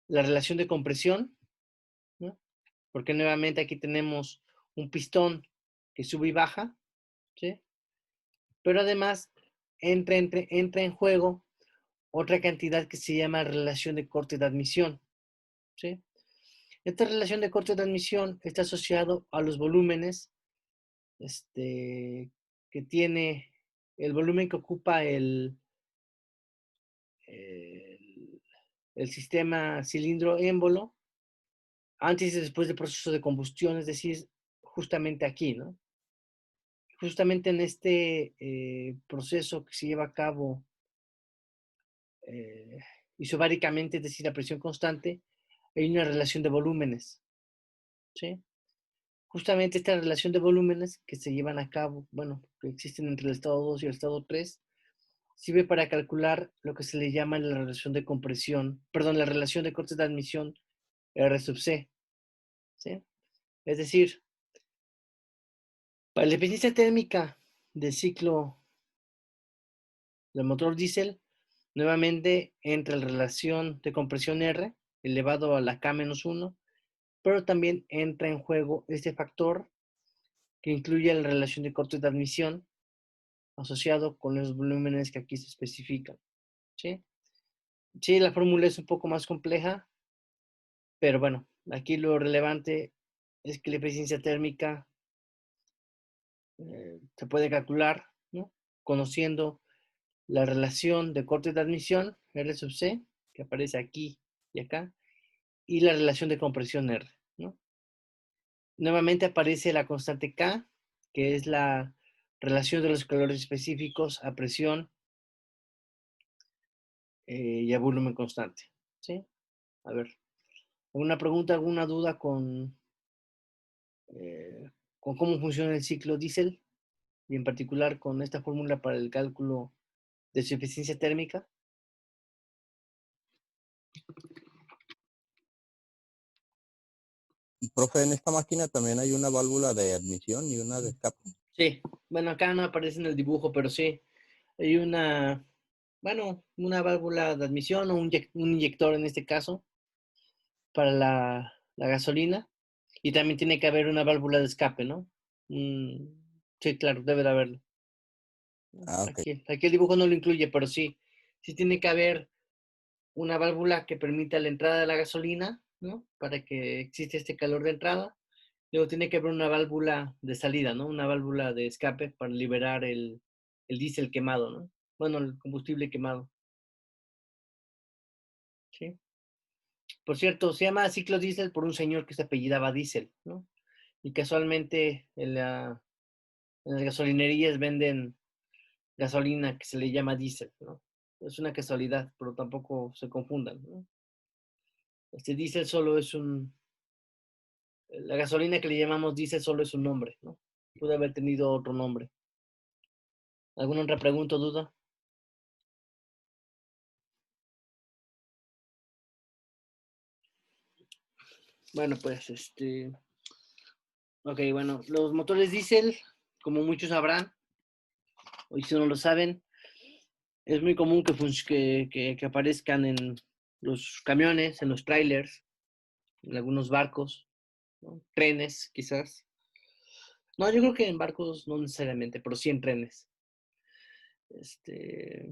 la relación de compresión, ¿no? Porque nuevamente aquí tenemos un pistón que sube y baja, ¿sí? Pero además entra en juego otra cantidad que se llama relación de corte de admisión, ¿sí? Esta relación de corte de admisión está asociado a los volúmenes que tiene, el volumen que ocupa el el sistema cilindro-émbolo antes y después del proceso de combustión, es decir, justamente aquí, ¿no? Justamente en este proceso que se lleva a cabo isobáricamente, es decir, a presión constante, hay una relación de volúmenes, ¿sí? Justamente esta relación de volúmenes que se llevan a cabo, bueno, que existen entre el estado 2 y el estado 3, sirve para calcular lo que se le llama la relación de compresión, perdón, la relación de cortes de admisión R sub C, ¿sí? Es decir, para la eficiencia térmica del ciclo del motor diésel, nuevamente entra la relación de compresión R elevado a la K-1, pero también entra en juego este factor que incluye la relación de cortes de admisión asociado con los volúmenes que aquí se especifican, ¿sí? Sí, la fórmula es un poco más compleja, pero bueno, aquí lo relevante es que la eficiencia térmica se puede calcular, ¿no? Conociendo la relación de cortes de admisión, R sub C, que aparece aquí y acá, y la relación de compresión R, ¿no? Nuevamente aparece la constante K, que es la relación de los calores específicos a presión y a volumen constante, ¿sí? A ver, ¿alguna pregunta, alguna duda con cómo funciona el ciclo diésel y en particular con esta fórmula para el cálculo de su eficiencia térmica? Profe, en esta máquina también hay una válvula de admisión y una de escape. Sí, bueno, acá no aparece en el dibujo, pero sí, hay una, bueno, una válvula de admisión o un inyector en este caso para la gasolina y también tiene que haber una válvula de escape, ¿no? Mm, sí, claro, debe de haberlo. Ah, ok. Aquí el dibujo no lo incluye, pero sí, sí tiene que haber una válvula que permita la entrada de la gasolina, ¿no? Para que exista este calor de entrada. Luego tiene que haber una válvula de salida, ¿no? Una válvula de escape para liberar el diésel quemado, ¿no? Bueno, el combustible quemado, ¿sí? Por cierto, se llama ciclo diésel por un señor que se apellidaba Diesel, ¿no? Y casualmente en las gasolinerías venden gasolina que se le llama diésel, ¿no? Es una casualidad, pero tampoco se confundan, ¿no? Este diésel solo es la gasolina que le llamamos diésel solo es un nombre, ¿no? Puede haber tenido otro nombre. ¿Alguna otra pregunta o duda? Bueno, pues ok, bueno, los motores diésel, como muchos sabrán, o si no lo saben, es muy común que aparezcan en los camiones, en los trailers, en algunos barcos, ¿no? Trenes, quizás. No, yo creo que en barcos no necesariamente, pero sí en trenes. Este,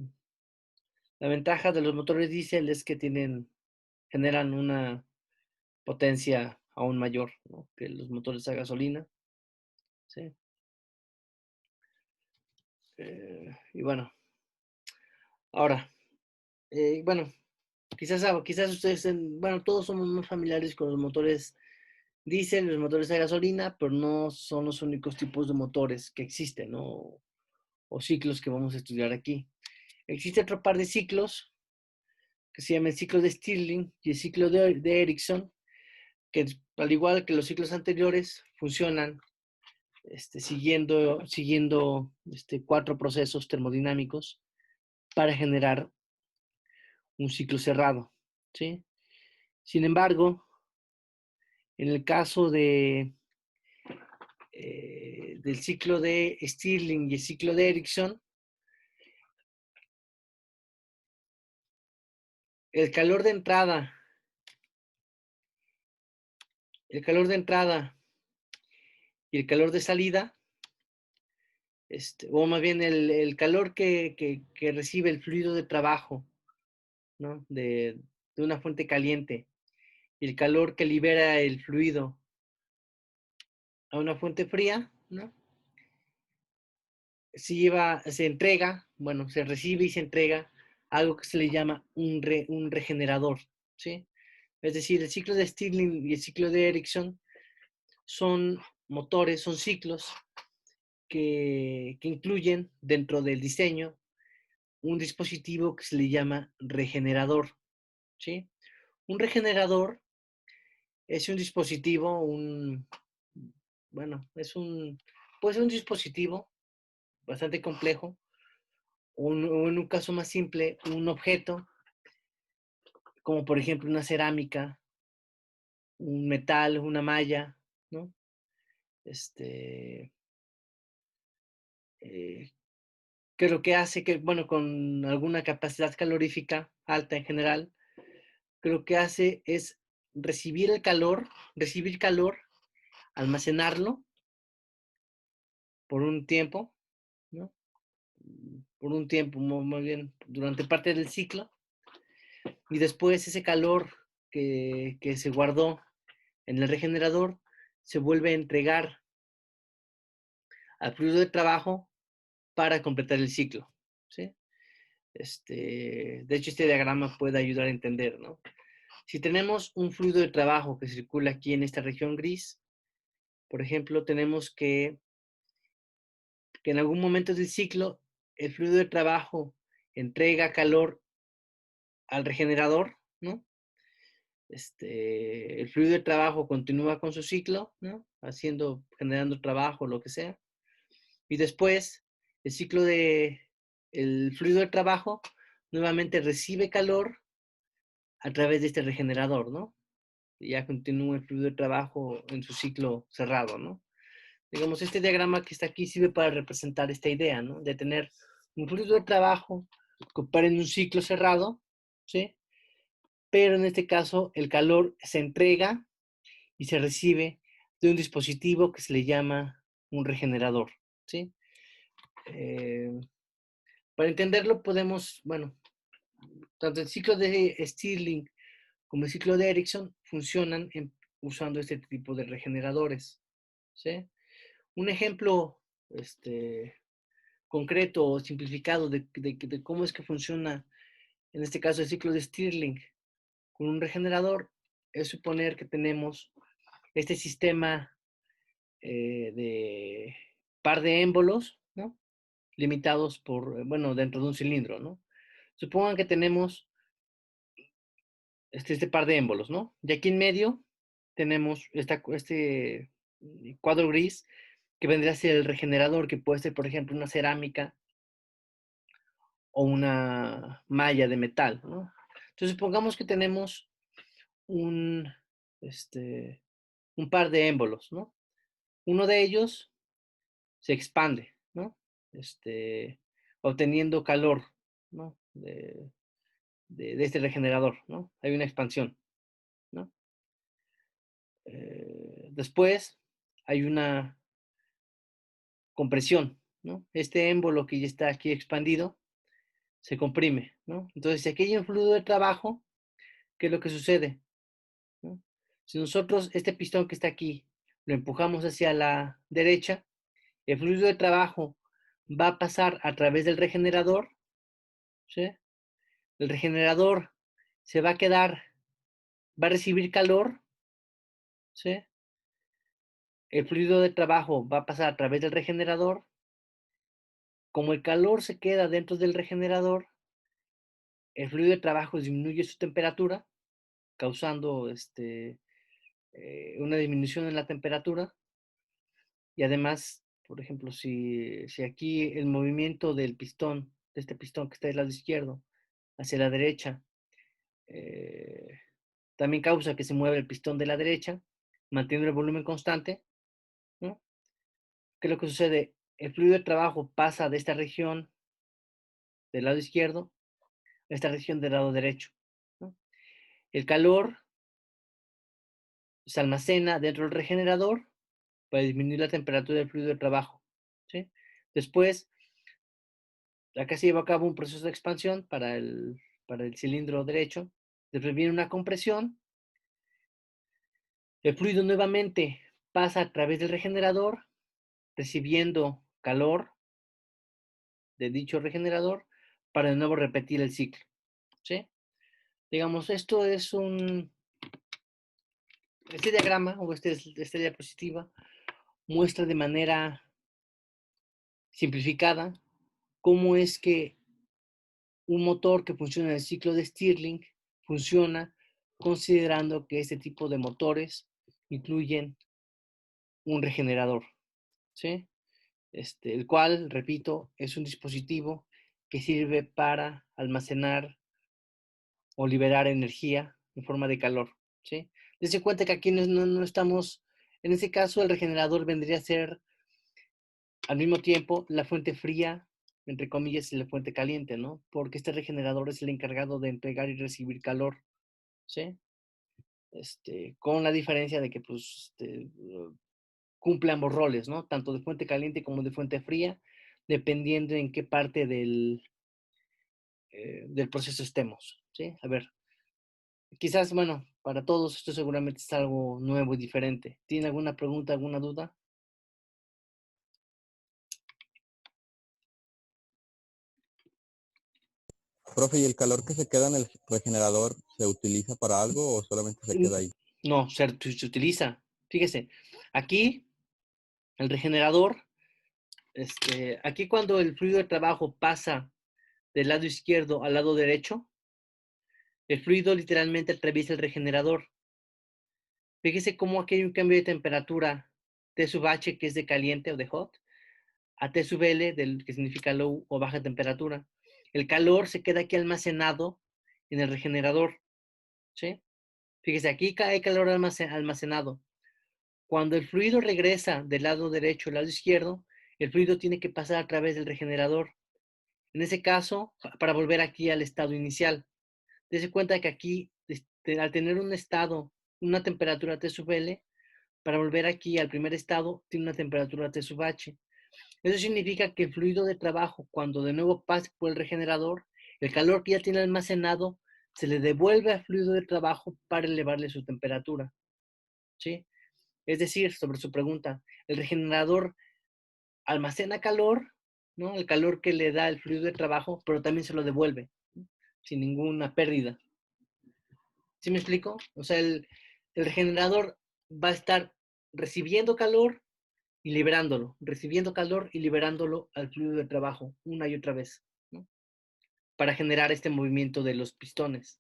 la ventaja de los motores diésel es que generan una potencia aún mayor, ¿no? Que los motores a gasolina, ¿sí? Y bueno, ahora, bueno, quizás ustedes, bueno, todos somos muy familiares con los motores diésel, los motores a gasolina, pero no son los únicos tipos de motores que existen, ¿no? O ciclos que vamos a estudiar aquí. Existe otro par de ciclos que se llama el ciclo de Stirling y el ciclo de Ericsson, que al igual que los ciclos anteriores, funcionan siguiendo 4 procesos termodinámicos para generar un ciclo cerrado, ¿sí? Sin embargo, en el caso del ciclo de Stirling y el ciclo de Ericsson, el calor de entrada, el calor de entrada y el calor de salida, o más bien el calor que recibe el fluido de trabajo, ¿no? De una fuente caliente y el calor que libera el fluido a una fuente fría, ¿no? Se entrega, bueno, se recibe y se entrega algo que se le llama un regenerador, ¿sí? Es decir, el ciclo de Stirling y el ciclo de Ericsson son motores, son ciclos que incluyen dentro del diseño un dispositivo que se le llama regenerador, ¿sí? Un regenerador es un dispositivo, bueno, puede ser un dispositivo bastante complejo, o en un caso más simple, un objeto, como por ejemplo una cerámica, un metal, una malla, ¿no? Este, eh, que lo que hace que, bueno, con alguna capacidad calorífica alta en general, que lo que hace es recibir calor, almacenarlo por un tiempo, ¿no? Por un tiempo, muy bien, durante parte del ciclo, y después ese calor que se guardó en el regenerador se vuelve a entregar al fluido de trabajo para completar el ciclo, ¿sí? De hecho, este diagrama puede ayudar a entender, ¿no? Si tenemos un fluido de trabajo que circula aquí en esta región gris, por ejemplo, tenemos que en algún momento del ciclo el fluido de trabajo entrega calor al regenerador, ¿no? El fluido de trabajo continúa con su ciclo, ¿no? Generando trabajo, lo que sea. Y después, el fluido de trabajo nuevamente recibe calor a través de este regenerador, ¿no? Y ya continúa el fluido de trabajo en su ciclo cerrado, ¿no? Digamos, este diagrama que está aquí sirve para representar esta idea, ¿no? De tener un fluido de trabajo que opera en un ciclo cerrado, ¿sí? Pero en este caso el calor se entrega y se recibe de un dispositivo que se le llama un regenerador, ¿sí? Eh, para entenderlo podemos, bueno, tanto el ciclo de Stirling como el ciclo de Ericsson funcionan usando este tipo de regeneradores, ¿sí? Un ejemplo concreto o simplificado de cómo es que funciona, en este caso, el ciclo de Stirling con un regenerador, es suponer que tenemos este sistema de par de émbolos, ¿no? Limitados bueno, dentro de un cilindro, ¿no? Supongan que tenemos este par de émbolos, ¿no? Y aquí en medio tenemos este cuadro gris que vendría a ser el regenerador, que puede ser, por ejemplo, una cerámica o una malla de metal, ¿no? Entonces, supongamos que tenemos un, un par de émbolos, ¿no? Uno de ellos se expande, ¿no? Obteniendo calor, ¿no? De este regenerador, ¿no? Hay una expansión, ¿no? Después hay una compresión, ¿no? Este émbolo que ya está aquí expandido se comprime, ¿no? Entonces, si aquí hay un fluido de trabajo, ¿qué es lo que sucede? ¿No? Si nosotros este pistón que está aquí lo empujamos hacia la derecha, el fluido de trabajo va a pasar a través del regenerador, ¿sí? El regenerador se va a quedar, va a recibir calor, ¿sí? El fluido de trabajo va a pasar a través del regenerador. Como el calor se queda dentro del regenerador, el fluido de trabajo disminuye su temperatura, causando una disminución en la temperatura. Y además, por ejemplo, si aquí el movimiento del pistón, de este pistón que está del lado izquierdo, hacia la derecha, eh, también causa que se mueva el pistón de la derecha, manteniendo el volumen constante, ¿no? ¿Qué es lo que sucede? El fluido de trabajo pasa de esta región del lado izquierdo a esta región del lado derecho, ¿no? El calor se almacena dentro del regenerador para disminuir la temperatura del fluido de trabajo, ¿sí? Después, acá se lleva a cabo un proceso de expansión para el cilindro derecho. Después viene una compresión. El fluido nuevamente pasa a través del regenerador, recibiendo calor de dicho regenerador para de nuevo repetir el ciclo, ¿sí? Digamos, esto es este diagrama o esta diapositiva muestra de manera simplificada cómo es que un motor que funciona en el ciclo de Stirling funciona considerando que este tipo de motores incluyen un regenerador, ¿sí? El cual, repito, es un dispositivo que sirve para almacenar o liberar energía en forma de calor, ¿sí? Dense cuenta que aquí no estamos, en ese caso el regenerador vendría a ser al mismo tiempo la fuente fría, entre comillas, y la fuente caliente, ¿no? Porque este regenerador es el encargado de entregar y recibir calor, ¿sí? Con la diferencia de que, pues, cumple ambos roles, ¿no? Tanto de fuente caliente como de fuente fría, dependiendo en qué parte del proceso estemos, ¿sí? A ver, quizás, bueno, para todos esto seguramente es algo nuevo y diferente. ¿Tiene alguna pregunta, alguna duda? Profe, ¿y el calor que se queda en el regenerador se utiliza para algo o solamente se queda ahí? No, se utiliza. Fíjese, aquí el regenerador, aquí cuando el fluido de trabajo pasa del lado izquierdo al lado derecho, el fluido literalmente atraviesa el regenerador. Fíjese cómo aquí hay un cambio de temperatura T sub H, que es de caliente o de hot, a T sub L, que significa low o baja temperatura. El calor se queda aquí almacenado en el regenerador, ¿sí? Fíjese, aquí hay calor almacenado. Cuando el fluido regresa del lado derecho al lado izquierdo, el fluido tiene que pasar a través del regenerador. En ese caso, para volver aquí al estado inicial. Dese cuenta que aquí, al tener un estado, una temperatura T sub L, para volver aquí al primer estado, tiene una temperatura T sub H. Eso significa que el fluido de trabajo, cuando de nuevo pase por el regenerador, el calor que ya tiene almacenado, se le devuelve al fluido de trabajo para elevarle su temperatura, ¿sí? Es decir, sobre su pregunta, el regenerador almacena calor, ¿no? El calor que le da el fluido de trabajo, pero también se lo devuelve, ¿no? Sin ninguna pérdida. ¿Sí me explico? O sea, el regenerador va a estar recibiendo calor y liberándolo, recibiendo calor y liberándolo al fluido de trabajo una y otra vez, ¿no? Para generar este movimiento de los pistones,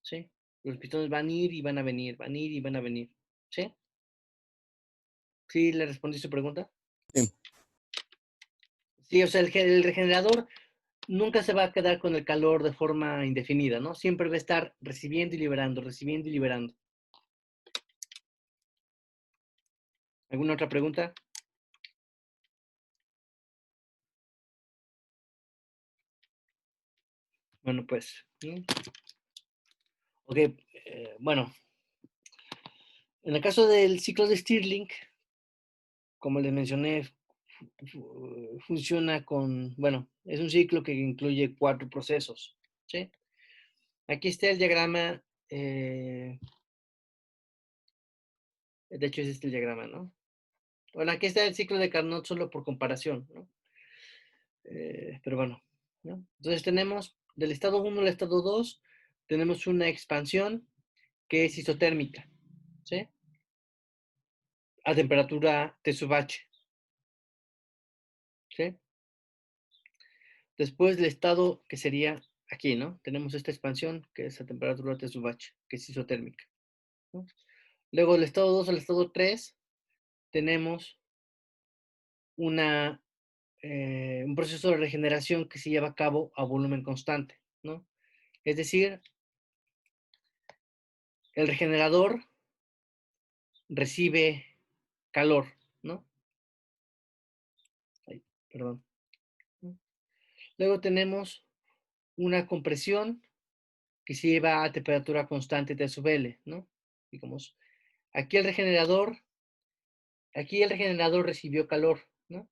¿sí? Los pistones van a ir y van a venir, van a ir y van a venir, ¿sí? ¿Sí le respondí su pregunta? Sí. Sí, o sea, el regenerador nunca se va a quedar con el calor de forma indefinida, ¿no? Siempre va a estar recibiendo y liberando, recibiendo y liberando. ¿Alguna otra pregunta? Bueno, pues, ¿sí? Ok, bueno, en el caso del ciclo de Stirling, como les mencioné, funciona bueno, es un ciclo que incluye 4 procesos, ¿sí? Aquí está el diagrama, de hecho es el diagrama, ¿no? Bueno, aquí está el ciclo de Carnot solo por comparación, ¿no? Pero bueno, ¿no? Entonces tenemos del estado 1 al estado 2, tenemos una expansión que es isotérmica, ¿sí? A temperatura T sub H, ¿sí? Después del estado que sería aquí, ¿no? Tenemos esta expansión que es a temperatura T sub H, que es isotérmica, ¿no? Luego del estado 2 al estado 3 tenemos un proceso de regeneración que se lleva a cabo a volumen constante, ¿no? Es decir, el regenerador recibe calor, ¿no? Ay, perdón. Luego tenemos una compresión que se lleva a temperatura constante T sub L, ¿no? Digamos, aquí el regenerador recibió calor, ¿no?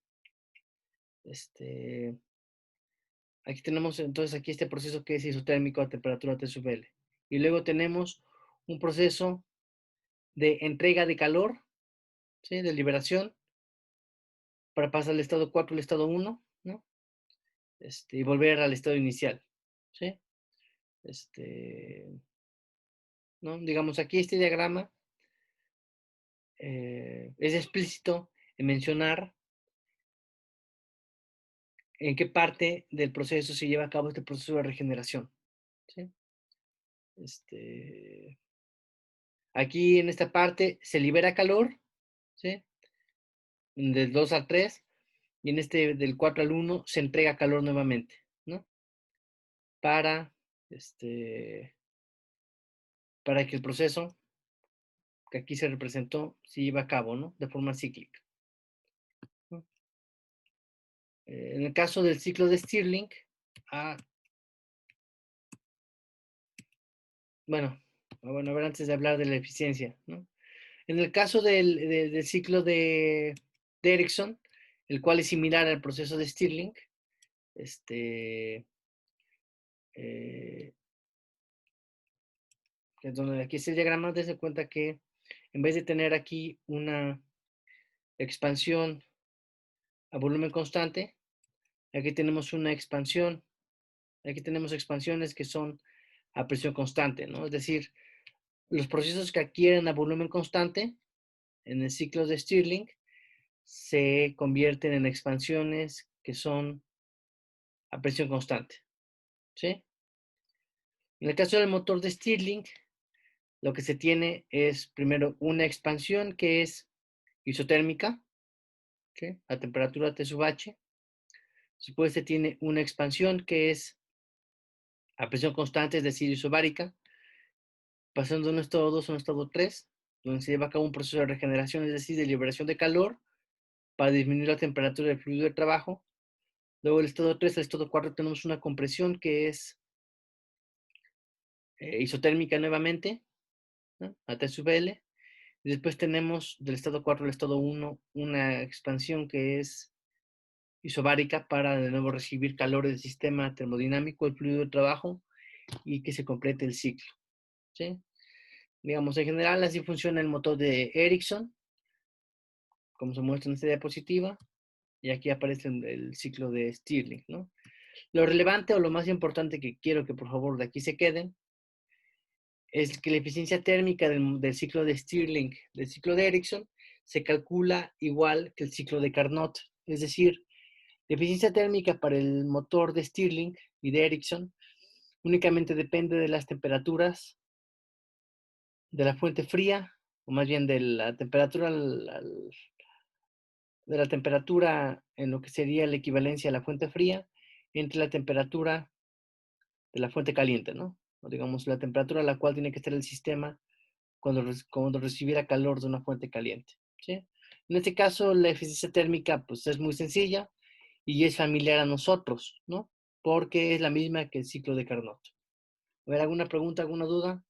Aquí tenemos entonces aquí este proceso que es isotérmico a temperatura T sub L. Y luego tenemos un proceso de entrega de calor, ¿sí? De liberación, para pasar al estado 4 al estado 1, ¿no? Y volver al estado inicial, ¿sí? ¿no? Digamos, aquí este diagrama es explícito en mencionar en qué parte del proceso se lleva a cabo este proceso de regeneración. ¿Sí? Aquí en esta parte se libera calor, ¿sí? Del 2 al 3, y en este del 4 al 1 se entrega calor nuevamente, ¿no? Para, para que el proceso que aquí se representó se lleve a cabo, ¿no? De forma cíclica, ¿no? En el caso del ciclo de Stirling, bueno, a ver, antes de hablar de la eficiencia, ¿no? En el caso del ciclo de Ericsson, el cual es similar al proceso de Stirling, eh, es donde aquí este diagrama, desde cuenta que en vez de tener aquí una expansión a volumen constante, aquí tenemos una expansión, aquí tenemos expansiones que son a presión constante, ¿no? Es decir, los procesos que adquieren a volumen constante en el ciclo de Stirling se convierten en expansiones que son a presión constante, ¿sí? En el caso del motor de Stirling, lo que se tiene es primero una expansión que es isotérmica, ¿sí? A temperatura T sub H. Después se tiene una expansión que es a presión constante, es decir, isobárica, pasando de un estado 2 a un estado 3, donde se lleva a cabo un proceso de regeneración, es decir, de liberación de calor para disminuir la temperatura del fluido de trabajo. Luego el estado 3 al estado 4 tenemos una compresión que es isotérmica nuevamente, ¿no? A T sub L. Y después tenemos del estado 4 al estado 1 una expansión que es isobárica para de nuevo recibir calor del sistema termodinámico, el fluido de trabajo, y que se complete el ciclo, ¿sí? Digamos, en general así funciona el motor de Ericsson, como se muestra en esta diapositiva, y aquí aparece el ciclo de Stirling, ¿no? Lo relevante o lo más importante que quiero que por favor de aquí se queden es que la eficiencia térmica del ciclo de Stirling, del ciclo de Ericsson, se calcula igual que el ciclo de Carnot. Es decir, la eficiencia térmica para el motor de Stirling y de Ericsson únicamente depende de las temperaturas de la fuente fría, o más bien de la temperatura, de la temperatura en lo que sería la equivalencia a la fuente fría, entre la temperatura de la fuente caliente, ¿no? O digamos, la temperatura a la cual tiene que estar el sistema cuando recibiera calor de una fuente caliente, ¿sí? En este caso, la eficiencia térmica pues, es muy sencilla y es familiar a nosotros, ¿no? Porque es la misma que el ciclo de Carnot. A ver, ¿alguna pregunta, alguna duda?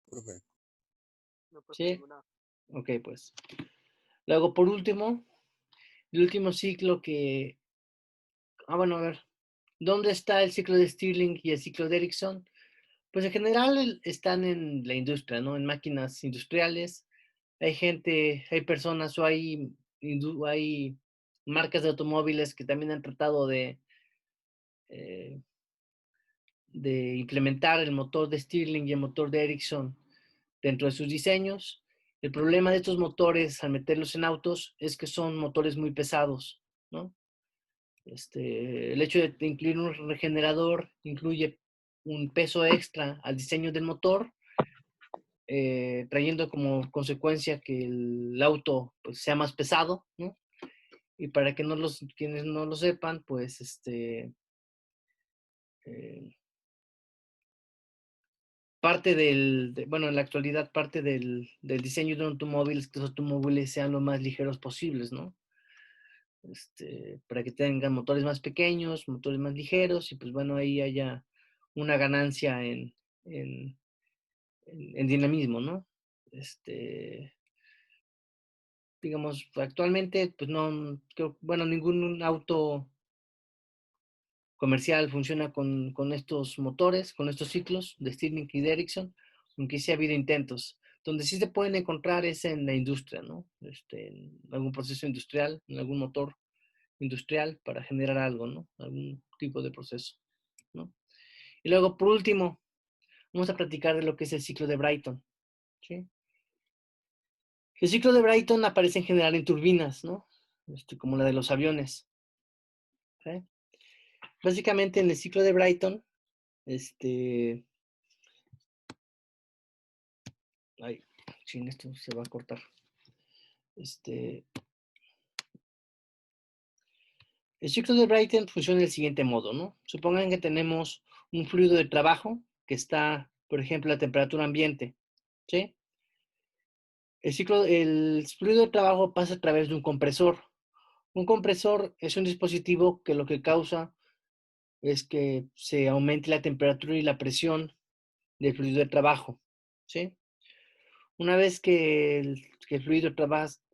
Profe. Sí. Ok, pues. Luego, por último, el último ciclo que... bueno, a ver. ¿Dónde está el ciclo de Stirling y el ciclo de Ericsson? Pues en general están en la industria, ¿no? En máquinas industriales. Hay gente, hay personas o hay marcas de automóviles que también han tratado eh, de implementar el motor de Stirling y el motor de Ericsson dentro de sus diseños. El problema de estos motores al meterlos en autos es que son motores muy pesados, ¿no? El hecho de incluir un regenerador incluye un peso extra al diseño del motor, trayendo como consecuencia que el auto pues, sea más pesado, ¿no? Y para que quienes no lo sepan, pues eh, bueno, en la actualidad parte del diseño de un automóvil es que los automóviles sean lo más ligeros posibles, ¿no? Para que tengan motores más pequeños, motores más ligeros, y pues bueno, ahí haya una ganancia en, en dinamismo, ¿no? Digamos, actualmente, pues no, creo, bueno, ningún auto comercial funciona con estos motores, con estos ciclos de Stirling y de Ericsson, aunque sí ha habido intentos. Donde sí se pueden encontrar es en la industria, ¿no? En algún proceso industrial, en algún motor industrial para generar algo, ¿no? Algún tipo de proceso, ¿no? Y luego, por último, vamos a platicar de lo que es el ciclo de Brighton, ¿sí? El ciclo de Brighton aparece en general en turbinas, ¿no? Como la de los aviones, ¿sí? Básicamente en el ciclo de Brighton, ay, chin, esto se va a cortar. El ciclo de Brighton funciona del siguiente modo, ¿no? Supongan que tenemos un fluido de trabajo que está, por ejemplo, a temperatura ambiente, ¿sí? El fluido de trabajo pasa a través de un compresor. Un compresor es un dispositivo que lo que causa es que se aumente la temperatura y la presión del fluido de trabajo, ¿sí? Una vez que el fluido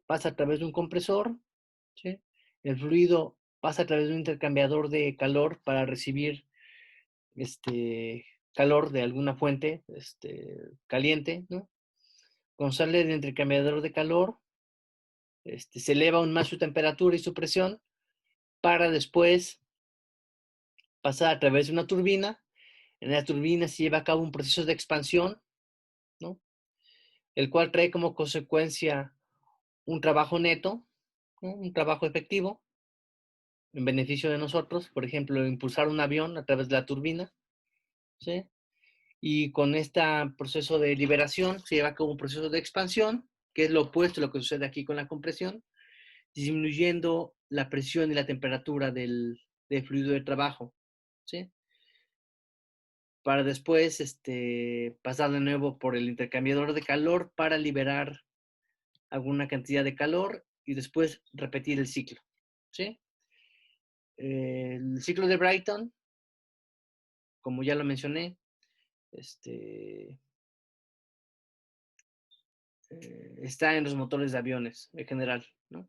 pasa a través de un compresor, ¿sí? El fluido pasa a través de un intercambiador de calor para recibir calor de alguna fuente caliente, ¿no? Cuando sale del intercambiador de calor, se eleva aún más su temperatura y su presión para después pasar a través de una turbina. En la turbina se lleva a cabo un proceso de expansión, ¿no? El cual trae como consecuencia un trabajo neto, ¿no? Un trabajo efectivo en beneficio de nosotros, por ejemplo, impulsar un avión a través de la turbina, ¿sí? Y con este proceso de liberación se lleva a cabo un proceso de expansión, que es lo opuesto a lo que sucede aquí con la compresión, disminuyendo la presión y la temperatura del fluido de trabajo, ¿sí? Para después pasar de nuevo por el intercambiador de calor para liberar alguna cantidad de calor y después repetir el ciclo, ¿sí? El ciclo de Brighton, como ya lo mencioné, está en los motores de aviones en general, ¿no?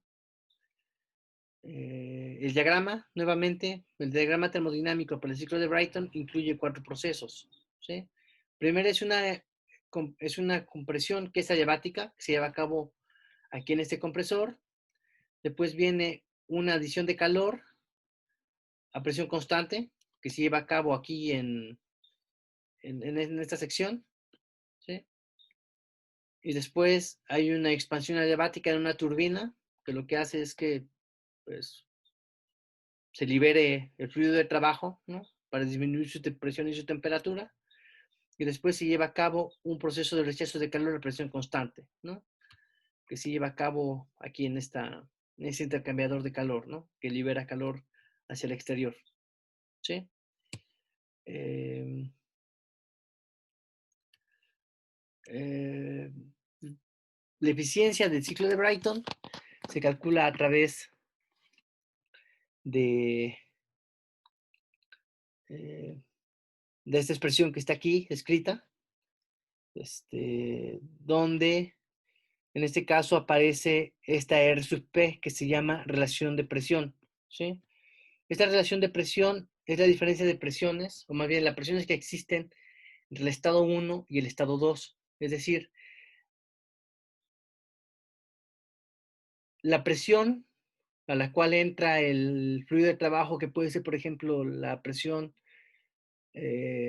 El diagrama, nuevamente, el diagrama termodinámico para el ciclo de Brighton incluye 4 procesos, ¿sí? Primero es una compresión que es adiabática, que se lleva a cabo aquí en este compresor. Después viene una adición de calor a presión constante, que se lleva a cabo aquí en esta sección, ¿sí? Y después hay una expansión adiabática en una turbina, que lo que hace es que, pues, se libere el fluido de trabajo, ¿no? Para disminuir su presión y su temperatura. Y después se lleva a cabo un proceso de rechazo de calor a presión constante, ¿no? Que se lleva a cabo aquí en este intercambiador de calor, ¿no? Que libera calor hacia el exterior, ¿sí? Eh, eh, la eficiencia del ciclo de Brighton se calcula a través de, eh, de esta expresión que está aquí escrita, donde en este caso aparece esta R sub P que se llama relación de presión, ¿sí? Esta relación de presión es la diferencia de presiones, o más bien las presiones que existen entre el estado 1 y el estado 2. Es decir, la presión a la cual entra el fluido de trabajo, que puede ser, por ejemplo, la presión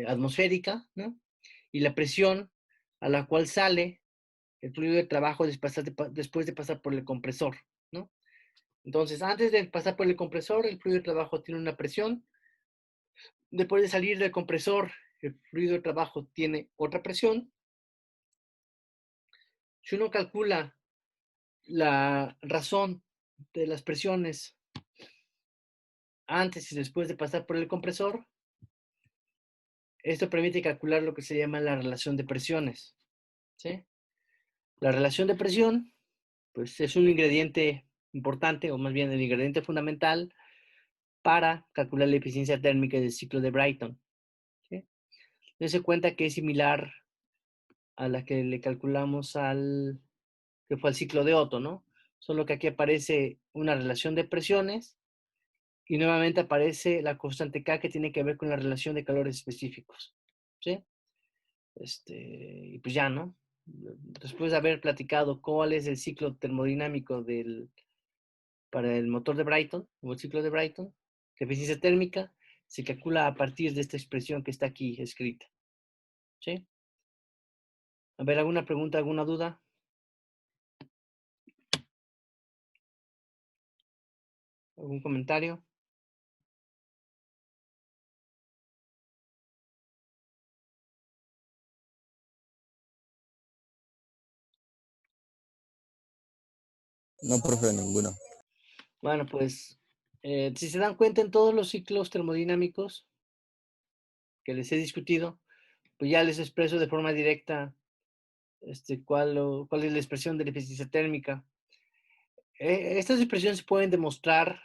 atmosférica, ¿no? Y la presión a la cual sale el fluido de trabajo después de pasar por el compresor, ¿no? Entonces, antes de pasar por el compresor, el fluido de trabajo tiene una presión. Después de salir del compresor, el fluido de trabajo tiene otra presión. Si uno calcula la razón de las presiones antes y después de pasar por el compresor, esto permite calcular lo que se llama la relación de presiones, ¿sí? La relación de presión, pues es un ingrediente importante, o más bien el ingrediente fundamental para calcular la eficiencia térmica del ciclo de Brighton, ¿sí? Dense cuenta que es similar a la que le calculamos que fue el ciclo de Otto, ¿no? Solo que aquí aparece una relación de presiones y nuevamente aparece la constante K que tiene que ver con la relación de calores específicos, ¿sí? Y pues ya, ¿no? después de haber platicado cuál es el ciclo termodinámico para el motor de Brighton, o el ciclo de Brighton, la eficiencia térmica se calcula a partir de esta expresión que está aquí escrita. ¿Sí? A ver, ¿alguna pregunta, alguna duda? ¿Algún comentario? No, profe, ninguno. Bueno, pues, si se dan cuenta en todos los ciclos termodinámicos que les he discutido, pues ya les expreso de forma directa cuál es la expresión de la eficiencia térmica. Estas expresiones se pueden demostrar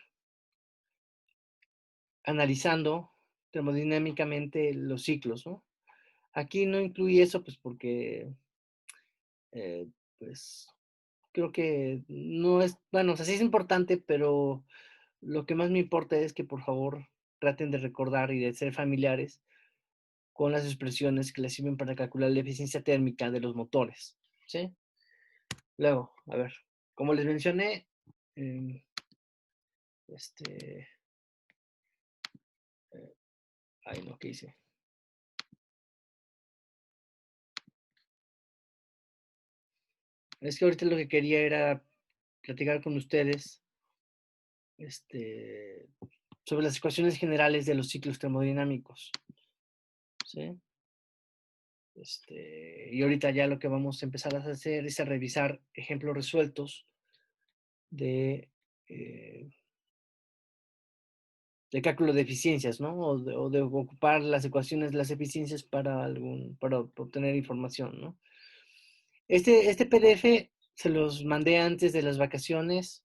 analizando termodinámicamente los ciclos, ¿no? Aquí no incluye eso, pues porque, pues, creo que no es, bueno, o sea, sí es importante, pero lo que más me importa es que por favor traten de recordar y de ser familiares con las expresiones que les sirven para calcular la eficiencia térmica de los motores, ¿sí? Luego, a ver, como les mencioné, eh, este, ay no, ¿qué hice? Es que ahorita lo que quería era platicar con ustedes sobre las ecuaciones generales de los ciclos termodinámicos, ¿sí? Y ahorita ya lo que vamos a empezar a hacer es a revisar ejemplos resueltos de, eh, de cálculo de eficiencias, ¿no? O de ocupar las ecuaciones de las eficiencias para obtener información, ¿no? Este PDF se los mandé antes de las vacaciones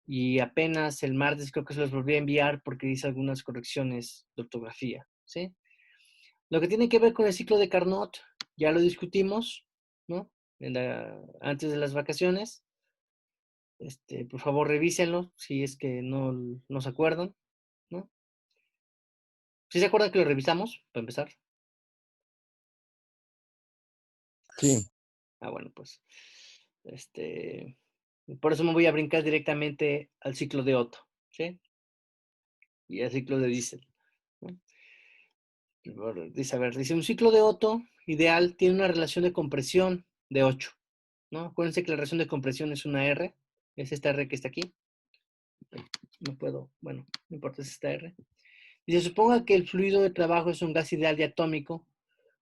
y apenas el martes creo que se los volví a enviar porque hice algunas correcciones de ortografía, ¿sí? Lo que tiene que ver con el ciclo de Carnot, ya lo discutimos, ¿no? Antes de las vacaciones. Por favor, revísenlo si es que no se acuerdan, ¿no? ¿Sí se acuerdan que lo revisamos, para empezar? Sí, Bueno, pues, por eso me voy a brincar directamente al ciclo de Otto, ¿sí? Y al ciclo de Diesel, ¿no? Dice, a ver, dice, un ciclo de Otto ideal tiene una relación de compresión de 8, ¿no? Acuérdense que la relación de compresión es una R, es esta R que está aquí. No puedo, bueno, no importa, es esta R. Y se suponga que el fluido de trabajo es un gas ideal diatómico,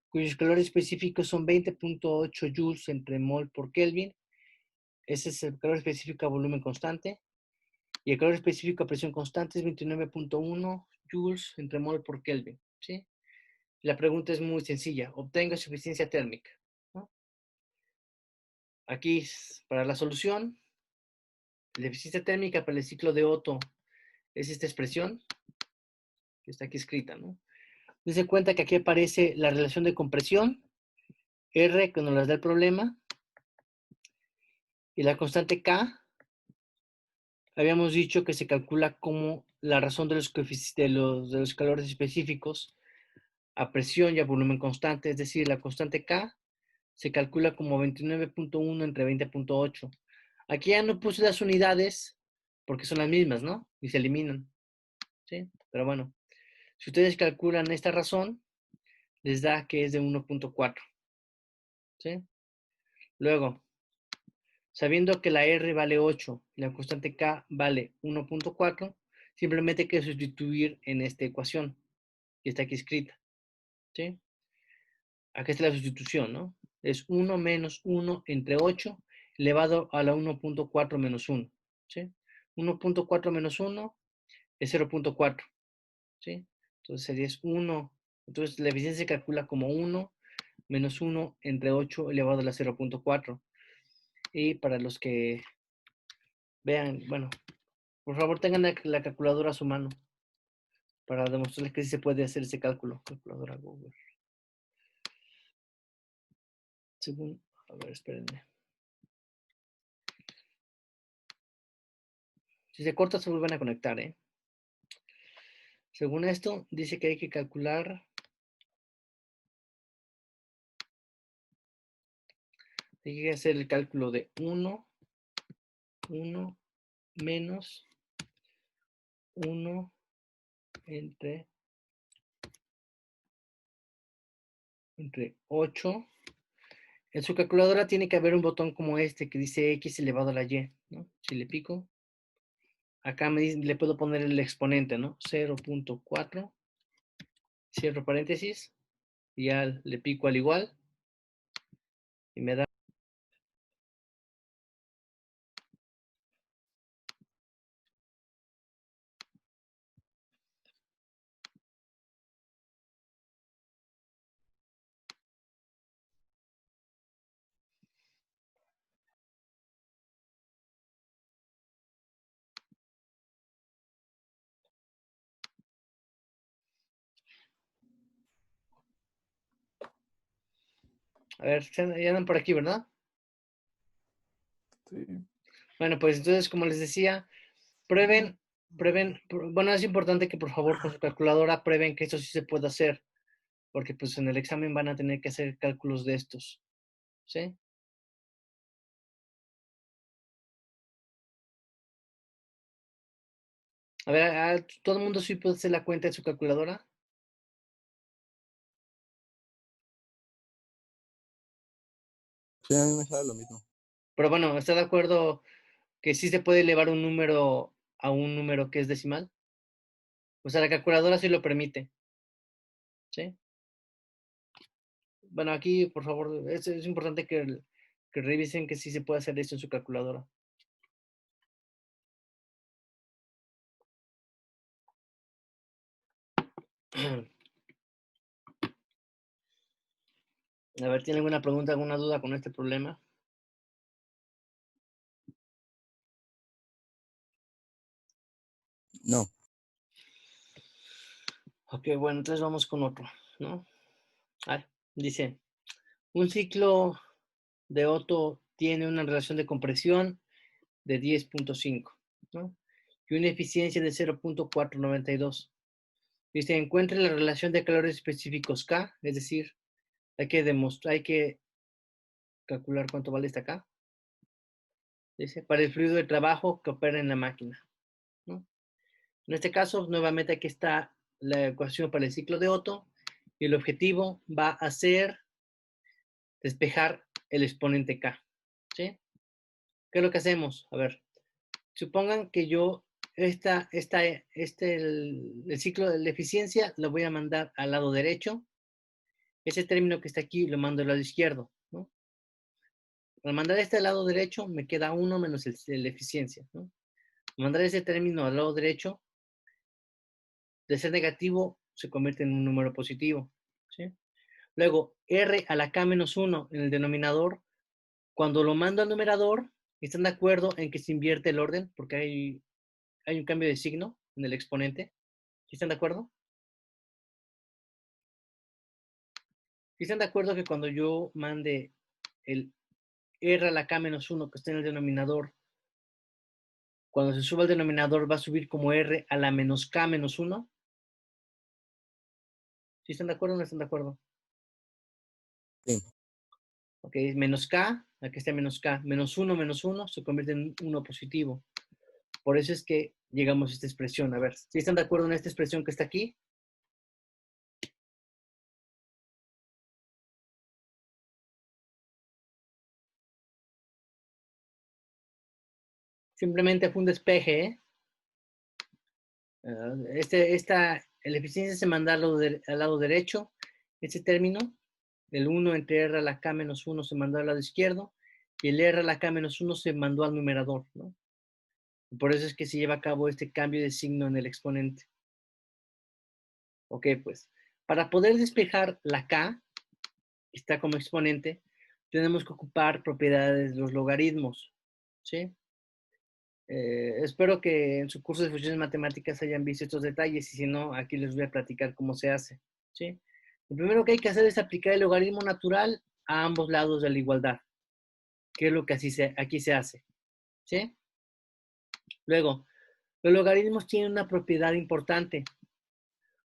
cuyos calores específicos son 20.8 joules entre mol por Kelvin. Ese es el calor específico a volumen constante. Y el calor específico a presión constante es 29.1 joules entre mol por Kelvin, ¿sí? La pregunta es muy sencilla. Obtenga su eficiencia térmica, ¿no? Aquí, para la solución, la eficiencia térmica para el ciclo de Otto es esta expresión que está aquí escrita, ¿no? Dense cuenta que aquí aparece la relación de compresión, R, que nos las da el problema, y la constante K, habíamos dicho que se calcula como la razón de los calores específicos a presión y a volumen constante, es decir, la constante K se calcula como 29.1 entre 20.8. Aquí ya no puse las unidades porque son las mismas, ¿no? Y se eliminan, ¿sí? Pero bueno, si ustedes calculan esta razón, les da que es de 1.4, ¿sí? Luego, sabiendo que la R vale 8 y la constante K vale 1.4, simplemente hay que sustituir en esta ecuación que está aquí escrita, ¿sí? Aquí está la sustitución, ¿no? Es 1 menos 1 entre 8 elevado a la 1.4 menos 1, ¿sí? 1.4 menos 1 es 0.4, ¿sí? Entonces sería 1. Entonces la eficiencia se calcula como 1 menos 1 entre 8 elevado a la 0.4. Y para los que vean, bueno, por favor tengan la calculadora a su mano para demostrarles que sí se puede hacer ese cálculo. Calculadora Google. Según, a ver, espérenme. Si se corta, se vuelven a conectar, ¿eh? Según esto, dice que hay que calcular Hay que hacer el cálculo de 1 menos 1 entre 8. En su calculadora tiene que haber un botón como este que dice x elevado a la y, ¿no? Si le pico, acá le puedo poner el exponente, ¿no? 0.4, cierro paréntesis, y ya le pico al igual, y me da. A ver, ya andan por aquí, ¿verdad? Sí. Bueno, pues entonces, como les decía, prueben, bueno, es importante que por favor con su calculadora prueben que esto sí se puede hacer, porque pues en el examen van a tener que hacer cálculos de estos, ¿sí? A ver, ¿todo el mundo sí puede hacer la cuenta en su calculadora? Sí, a mí me sale lo mismo. Pero bueno, ¿está de acuerdo que sí se puede elevar un número a un número que es decimal? O sea, la calculadora sí lo permite, ¿sí? Bueno, aquí, por favor, es importante que revisen que sí se puede hacer esto en su calculadora. A ver, ¿tiene alguna pregunta, alguna duda con este problema? No. Ok, bueno, entonces vamos con otro, ¿no? Dice, un ciclo de Otto tiene una relación de compresión de 10.5, ¿no? Y una eficiencia de 0.492. Dice, encuentre la relación de calores específicos K, es decir, hay que calcular cuánto vale esta K. Dice, para el fluido de trabajo que opera en la máquina, ¿no? En este caso, nuevamente aquí está la ecuación para el ciclo de Otto y el objetivo va a ser despejar el exponente K, ¿sí? ¿Qué es lo que hacemos? A ver, supongan que yo el ciclo de la eficiencia lo voy a mandar al lado derecho. Ese término que está aquí lo mando al lado izquierdo, ¿no? Al mandar este al lado derecho me queda 1 menos la eficiencia, ¿no? Al mandar ese término al lado derecho, de ser negativo, se convierte en un número positivo, ¿sí? Luego, R a la K menos 1 en el denominador, cuando lo mando al numerador, ¿están de acuerdo en que se invierte el orden? Porque hay un cambio de signo en el exponente. ¿Sí están de acuerdo? ¿Sí están de acuerdo que cuando yo mande el R a la K menos 1 que está en el denominador, cuando se suba al denominador va a subir como R a la menos K menos 1? ¿Sí están de acuerdo o no están de acuerdo? Sí. Ok, menos K, aquí está menos K, menos 1 se convierte en 1 positivo. Por eso es que llegamos a esta expresión. A ver, ¿sí están de acuerdo en esta expresión que está aquí? Simplemente fue un despeje, ¿eh? La eficiencia se manda al lado derecho. Este término, el 1 entre R a la K menos 1 se mandó al lado izquierdo y el R a la K menos 1 se mandó al numerador, ¿no? Y por eso es que se lleva a cabo este cambio de signo en el exponente. Ok, pues, para poder despejar la K, que está como exponente, tenemos que ocupar propiedades de los logaritmos, ¿sí? Espero que en su curso de funciones matemáticas hayan visto estos detalles y si no, aquí les voy a platicar cómo se hace, ¿sí? Lo primero que hay que hacer es aplicar el logaritmo natural a ambos lados de la igualdad, que es lo que aquí se hace, ¿sí? Luego, los logaritmos tienen una propiedad importante.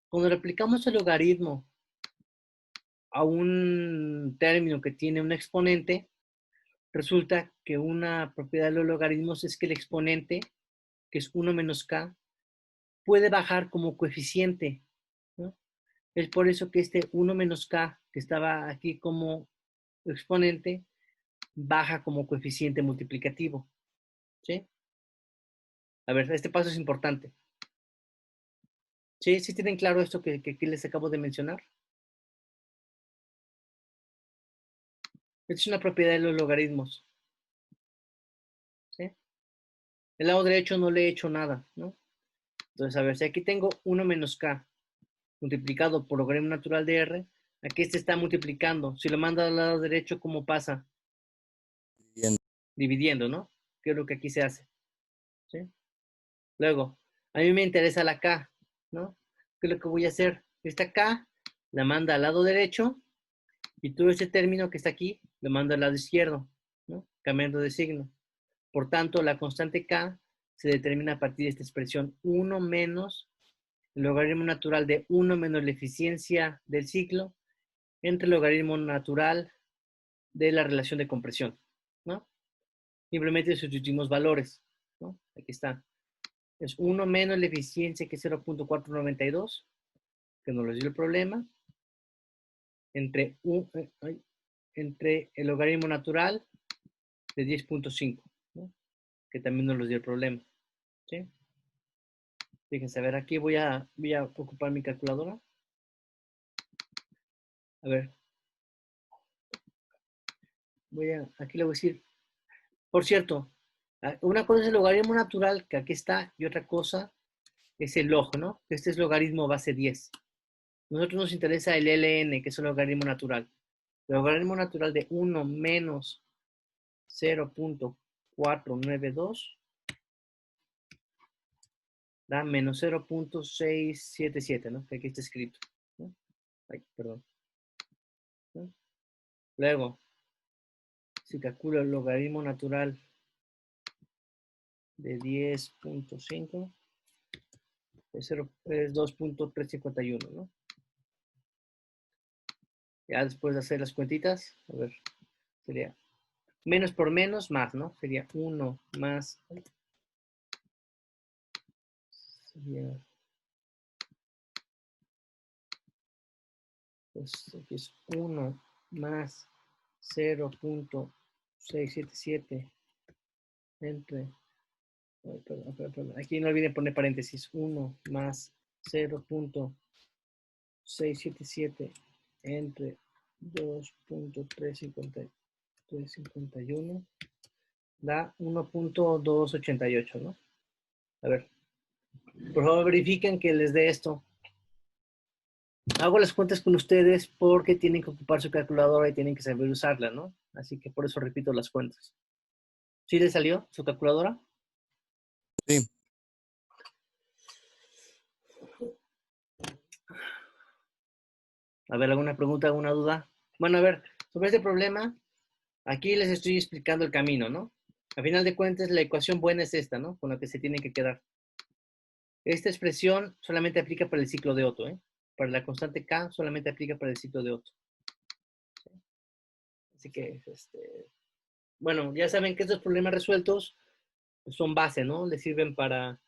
Cuando le aplicamos el logaritmo a un término que tiene un exponente, resulta que una propiedad de los logaritmos es que el exponente, que es 1 menos k, puede bajar como coeficiente, ¿no? Es por eso que este 1 menos k, que estaba aquí como exponente, baja como coeficiente multiplicativo, ¿sí? A ver, este paso es importante. ¿Sí? ¿Sí tienen claro esto que aquí les acabo de mencionar? Esta es una propiedad de los logaritmos, ¿sí? El lado derecho no le he hecho nada, ¿no? Entonces, a ver, si aquí tengo 1 menos k multiplicado por logaritmo natural de r, aquí este está multiplicando. Si lo mando al lado derecho, ¿cómo pasa? Bien. Dividiendo, ¿no? Que es lo que aquí se hace, ¿sí? Luego, a mí me interesa la k, ¿no? ¿Qué es lo que voy a hacer? Esta k la manda al lado derecho y todo este término que está aquí lo mando al lado izquierdo, ¿no? Cambiando de signo. Por tanto, la constante k se determina a partir de esta expresión 1 menos el logaritmo natural de 1 menos la eficiencia del ciclo entre el logaritmo natural de la relación de compresión, ¿no? Simplemente sustituimos valores, ¿no? Aquí está. Es 1 menos la eficiencia, que es 0.492, que nos lo dio el problema, entre, entre el logaritmo natural de 10.5, ¿no? Que también nos lo dio el problema, ¿sí? Fíjense, a ver, aquí voy a ocupar mi calculadora. A ver, aquí le voy a decir, por cierto, una cosa es el logaritmo natural, que aquí está, y otra cosa es el log, ¿no? Este es logaritmo base 10. Nosotros nos interesa el ln, que es el logaritmo natural. El logaritmo natural de 1 menos 0.492 da menos 0.677, ¿no? Que aquí está escrito, ¿no? Ay, perdón, ¿no? Luego, si calculo el logaritmo natural de 10.5, es 2.351, ¿no? Ya después de hacer las cuentitas, a ver, sería menos por menos, más, ¿no? Sería 1 más, sería, pues aquí es 1 más 0.677 entre, perdón, aquí no olviden poner paréntesis, 1 más 0.677 entre 2.351 da 1.288, ¿no? A ver, por favor verifiquen que les dé esto. Hago las cuentas con ustedes porque tienen que ocupar su calculadora y tienen que saber usarla, ¿no? Así que por eso repito las cuentas. ¿Sí les salió su calculadora? Sí. A ver, ¿alguna pregunta, alguna duda? Bueno, a ver, sobre este problema, aquí les estoy explicando el camino, ¿no? A final de cuentas, la ecuación buena es esta, ¿no? Con la que se tiene que quedar. Esta expresión solamente aplica para el ciclo de Otto, ¿eh? Para la constante K solamente aplica para el ciclo de Otto. ¿Sí? Así que, bueno, ya saben que estos problemas resueltos son base, ¿no? Les sirven para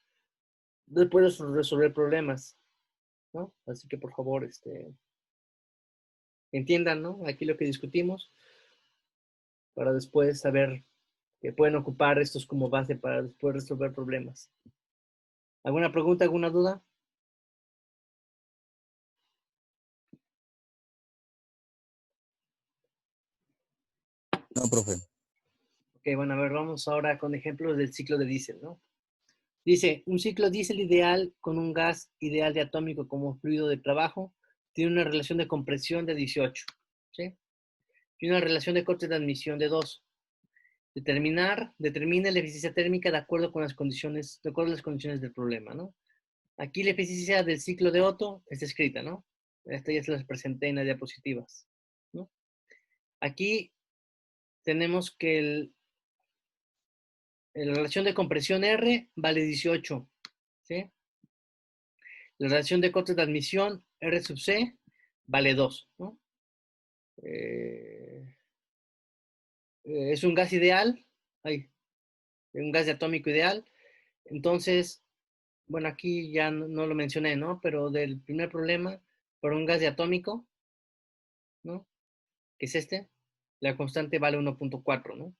después resolver problemas, ¿no? Así que por favor, entiendan, ¿no? Aquí lo que discutimos para después saber que pueden ocupar estos como base para después resolver problemas. ¿Alguna pregunta, alguna duda? No, profe. Ok, bueno, a ver, vamos ahora con ejemplos del ciclo de diésel, ¿no? Dice, un ciclo diésel ideal con un gas ideal de atómico como fluido de trabajo tiene una relación de compresión de 18, ¿sí? Y una relación de corte de admisión de 2. Determina la eficiencia térmica de acuerdo con las condiciones, de acuerdo a las condiciones del problema, ¿no? Aquí la eficiencia del ciclo de Otto está escrita, ¿no? Esta ya se las presenté en las diapositivas, ¿no? Aquí tenemos que la relación de compresión R vale 18, ¿sí? La relación de corte de admisión R sub C vale 2, ¿no? es un gas ideal, un gas atómico ideal. Entonces, bueno, aquí ya no lo mencioné, ¿no? Pero del primer problema, para un gas diatómico, ¿no? Que es este, la constante vale 1.4, ¿no?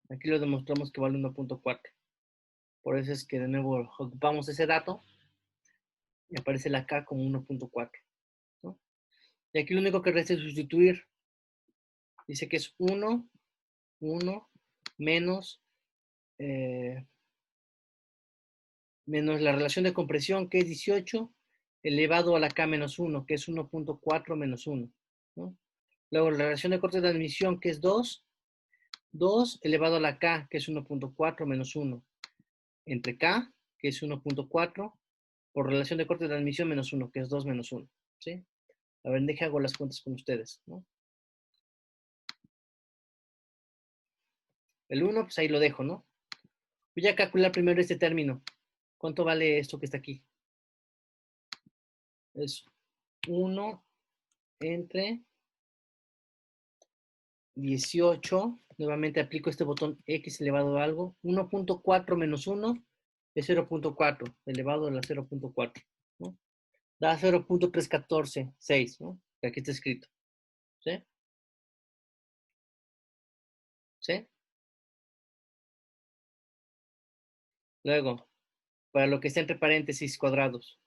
Aquí lo demostramos que vale 1.4. Por eso es que de nuevo ocupamos ese dato y aparece la K como 1.4, ¿no? Y aquí lo único que resta es sustituir. Dice que es 1 menos, menos la relación de compresión, que es 18, elevado a la K menos 1, que es 1.4 menos 1, ¿no? Luego la relación de corte de admisión, que es 2 elevado a la K, que es 1.4 menos 1, entre K, que es 1.4, por relación de corte de admisión menos 1, que es 2 menos 1, ¿sí? A ver, deje hago las cuentas con ustedes, ¿no? El 1, pues ahí lo dejo, ¿no? Voy a calcular primero este término. ¿Cuánto vale esto que está aquí? Es 1 entre 18. Nuevamente aplico este botón X elevado a algo. 1.4 menos 1 es 0.4 elevado a la 0.4, ¿no? Da 0.314, ¿no? Que aquí está escrito. ¿Sí? ¿Sí? Luego, para lo que está entre paréntesis cuadrados,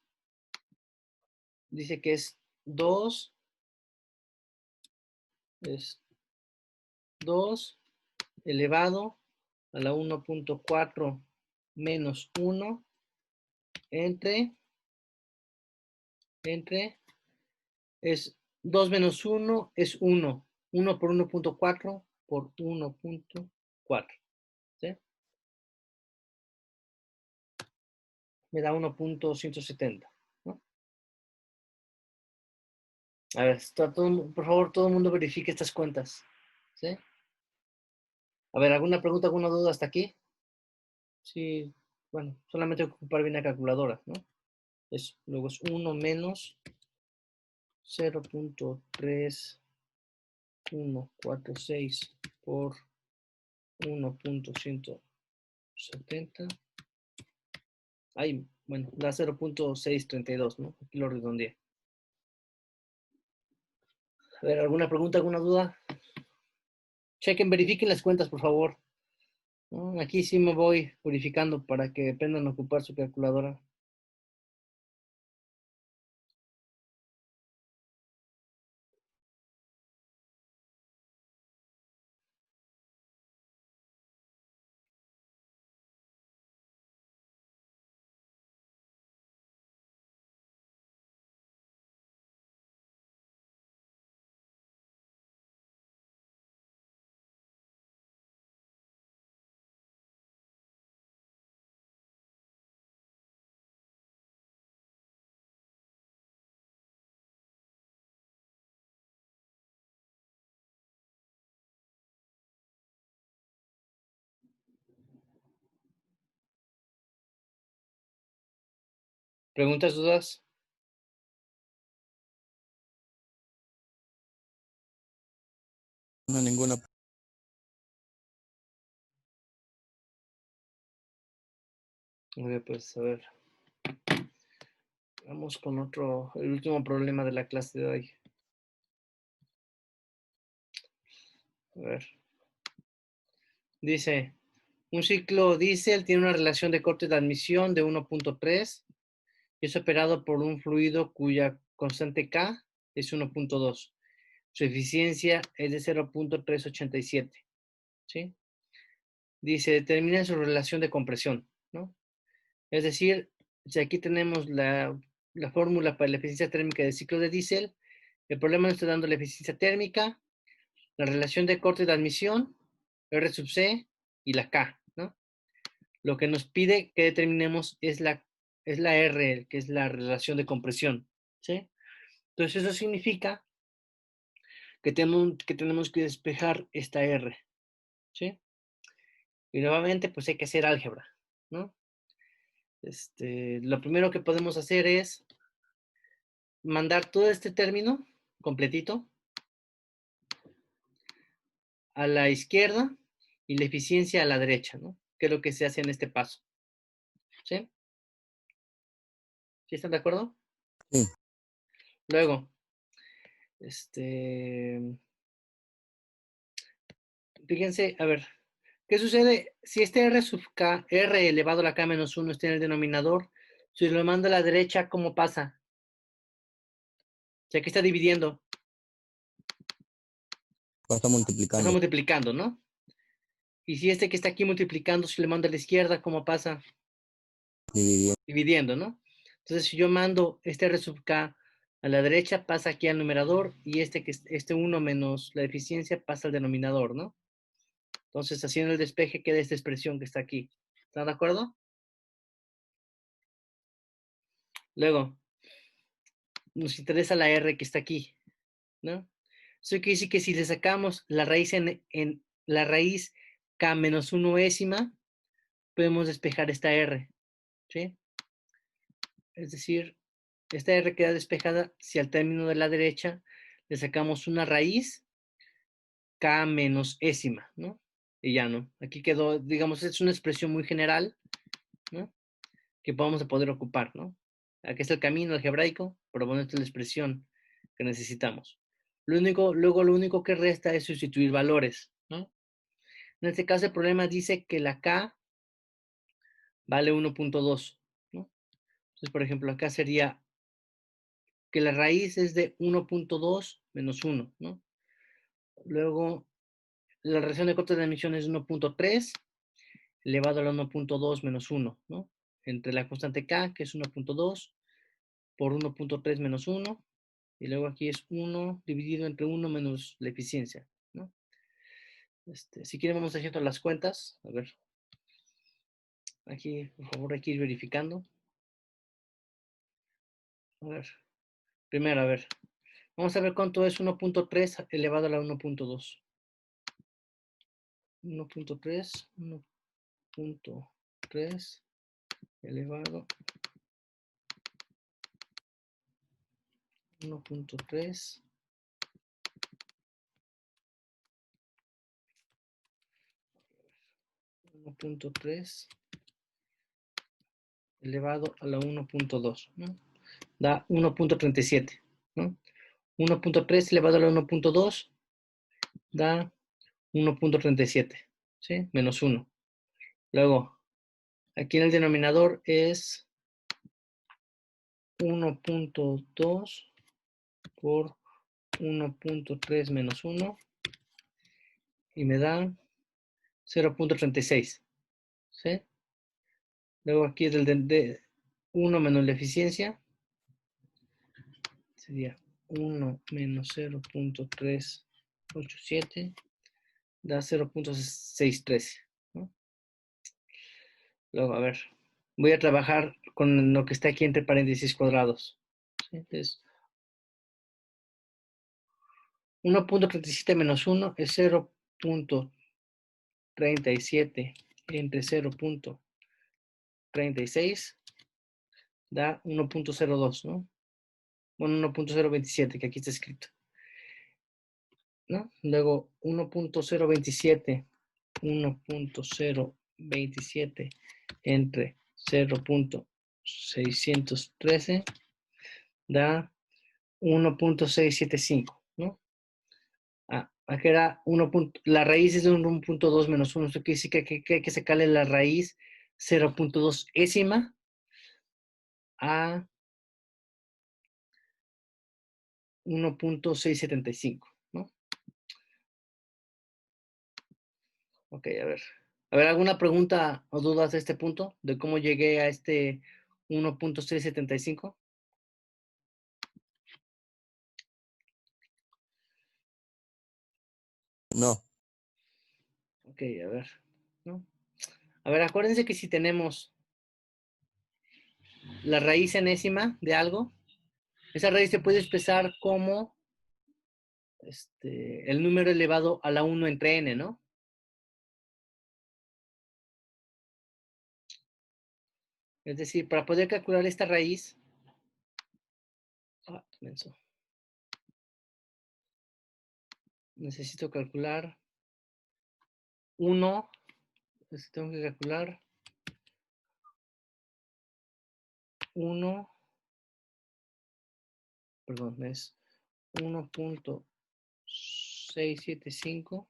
dice que es 2 elevado a la 1.4 menos 1 entre es 2 menos 1 es 1. 1 por 1.4 por 1.4. ¿Sí? Me da 1.170. ¿No? A ver, por favor, todo el mundo verifique estas cuentas. ¿Sí? A ver, ¿alguna pregunta, alguna duda hasta aquí? Sí, bueno, solamente ocupar bien la calculadora, ¿no? Luego es 1 menos 0.3146 por 1.170. Ay, bueno, da 0.632, ¿no? Aquí lo redondeé. A ver, ¿alguna pregunta, alguna duda? Chequen, verifiquen las cuentas, por favor. ¿No? Aquí sí me voy purificando para que aprendan a ocupar su calculadora. ¿Preguntas, dudas? No, ninguna. A ver, pues, a ver. Vamos con el último problema de la clase de hoy. A ver. Dice, un ciclo diésel tiene una relación de corte de admisión de 1.3 y es operado por un fluido cuya constante K es 1.2. Su eficiencia es de 0.387. ¿Sí? Dice, determina su relación de compresión, ¿no? Es decir, si aquí tenemos la fórmula para la eficiencia térmica del ciclo de diésel, el problema nos está dando la eficiencia térmica, la relación de corte de admisión, R sub C y la K, ¿no? Lo que nos pide que determinemos es la R, que es la relación de compresión, ¿sí? Entonces eso significa que tenemos que despejar esta R, ¿sí? Y nuevamente, pues hay que hacer álgebra, ¿no? Lo primero que podemos hacer es mandar todo este término completito a la izquierda y la eficiencia a la derecha, ¿no? Que es lo que se hace en este paso. ¿Sí? ¿Sí están de acuerdo? Sí. Luego, fíjense, a ver, ¿qué sucede si este R sub K, R elevado a la K menos 1 está en el denominador? Si lo mando a la derecha, ¿cómo pasa? O sea, que está dividiendo, Pasa está multiplicando. multiplicando, ¿no? Y si este que está aquí multiplicando, si le mando a la izquierda, ¿cómo pasa? Dividiendo. Dividiendo, ¿no? Entonces, si yo mando este R sub K a la derecha, pasa aquí al numerador y este 1 menos la eficiencia pasa al denominador, ¿no? Entonces, haciendo el despeje queda esta expresión que está aquí. ¿Están de acuerdo? Luego, nos interesa la R que está aquí, ¿no? Eso quiere decir que si le sacamos la raíz en la raíz K menos 1ª, podemos despejar esta R, ¿sí? Es decir, esta R queda despejada si al término de la derecha le sacamos una raíz K menos ésima, ¿no? Y ya no. Aquí quedó, digamos, es una expresión muy general, ¿no? Que vamos a poder ocupar, ¿no? Aquí está el camino algebraico, pero bueno, esta es la expresión que necesitamos. Luego lo único que resta es sustituir valores, ¿no? En este caso el problema dice que la K vale 1.2, ¿no? Entonces, por ejemplo, acá sería que la raíz es de 1.2 menos 1, ¿no? Luego, la relación de cortes de admisión es 1.3 elevado a la 1.2 menos 1, ¿no? Entre la constante K, que es 1.2, por 1.3 menos 1, y luego aquí es 1 dividido entre 1 menos la eficiencia, ¿no? Si quieren vamos haciendo las cuentas, a ver. Aquí, por favor, hay que ir verificando. A ver, primero, a ver. Vamos a ver cuánto es 1.3 elevado a la 1.2. 1.3, 1.3 elevado 1.3 1.3 elevado a la 1.2, ¿no? Da 1.37, ¿no? 1.3 elevado a la 1.2 da 1.37, ¿sí? Menos 1. Luego, aquí en el denominador es 1.2 por 1.3 menos 1 y me da 0.36, ¿sí? Luego aquí es el de 1 menos la eficiencia, sería 1 menos 0.387, da 0.613, ¿no? Luego, a ver, voy a trabajar con lo que está aquí entre paréntesis cuadrados, ¿sí? Entonces, 1.37 menos 1 es 0.37 entre 0.36 da 1.02, ¿no? Bueno, 1.027, que aquí está escrito, ¿no? Luego 1.027 entre 0.613 da 1.675, ¿no? Aquí era 1. La raíz es de 1.2 menos 1. Esto quiere decir que hay que sacarle la raíz 0.2 ésima a 1.675, ¿no? Ok, a ver. A ver, ¿alguna pregunta o dudas de este punto? ¿De cómo llegué a este 1.675? No. Ok, a ver, ¿no? A ver, acuérdense que si tenemos la raíz enésima de algo, esa raíz se puede expresar como el número elevado a la 1 entre n, ¿no? Es decir, para poder calcular esta raíz, necesito calcular 1, tengo que calcular 1, perdón, es 1.675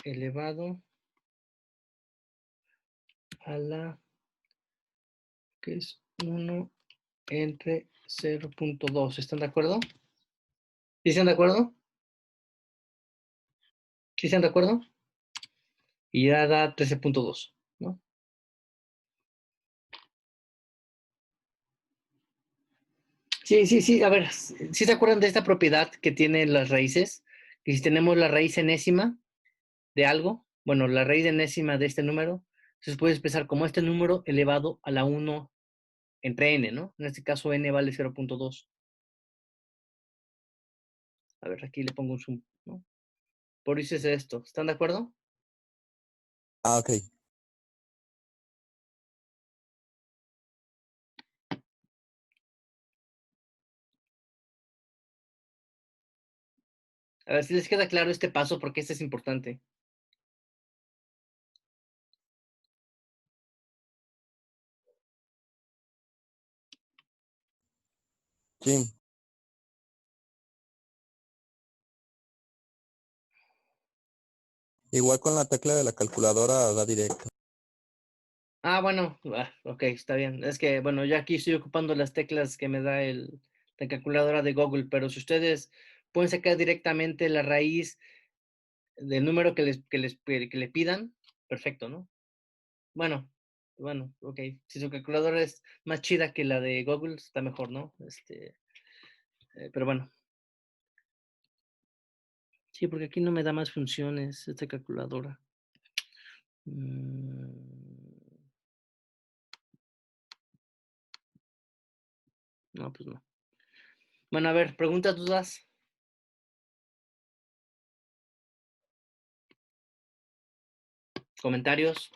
elevado a la, que es 1 entre 0.2. ¿Están de acuerdo? ¿Sí están de acuerdo? ¿Sí están de acuerdo? Y ya da 13.2, ¿no? Sí, a ver, ¿sí se acuerdan de esta propiedad que tienen las raíces? Que si tenemos la raíz enésima de algo, bueno, la raíz enésima de este número, se puede expresar como este número elevado a la 1 entre n, ¿no? En este caso n vale 0.2. A ver, aquí le pongo un zoom, ¿no? Por eso es esto. ¿Están de acuerdo? Ah, ok. A ver si les queda claro este paso porque este es importante. Sí. Igual con la tecla de la calculadora da directo. Ah, bueno, ok, está bien. Es que, bueno, yo aquí estoy ocupando las teclas que me da la calculadora de Google, pero si ustedes pueden sacar directamente la raíz del número que le pidan, perfecto, ¿no? Bueno, ok. Si su calculadora es más chida que la de Google, está mejor, ¿no? Pero bueno. Sí, porque aquí no me da más funciones esta calculadora. No, pues no. Bueno, a ver, preguntas, dudas. Comentarios.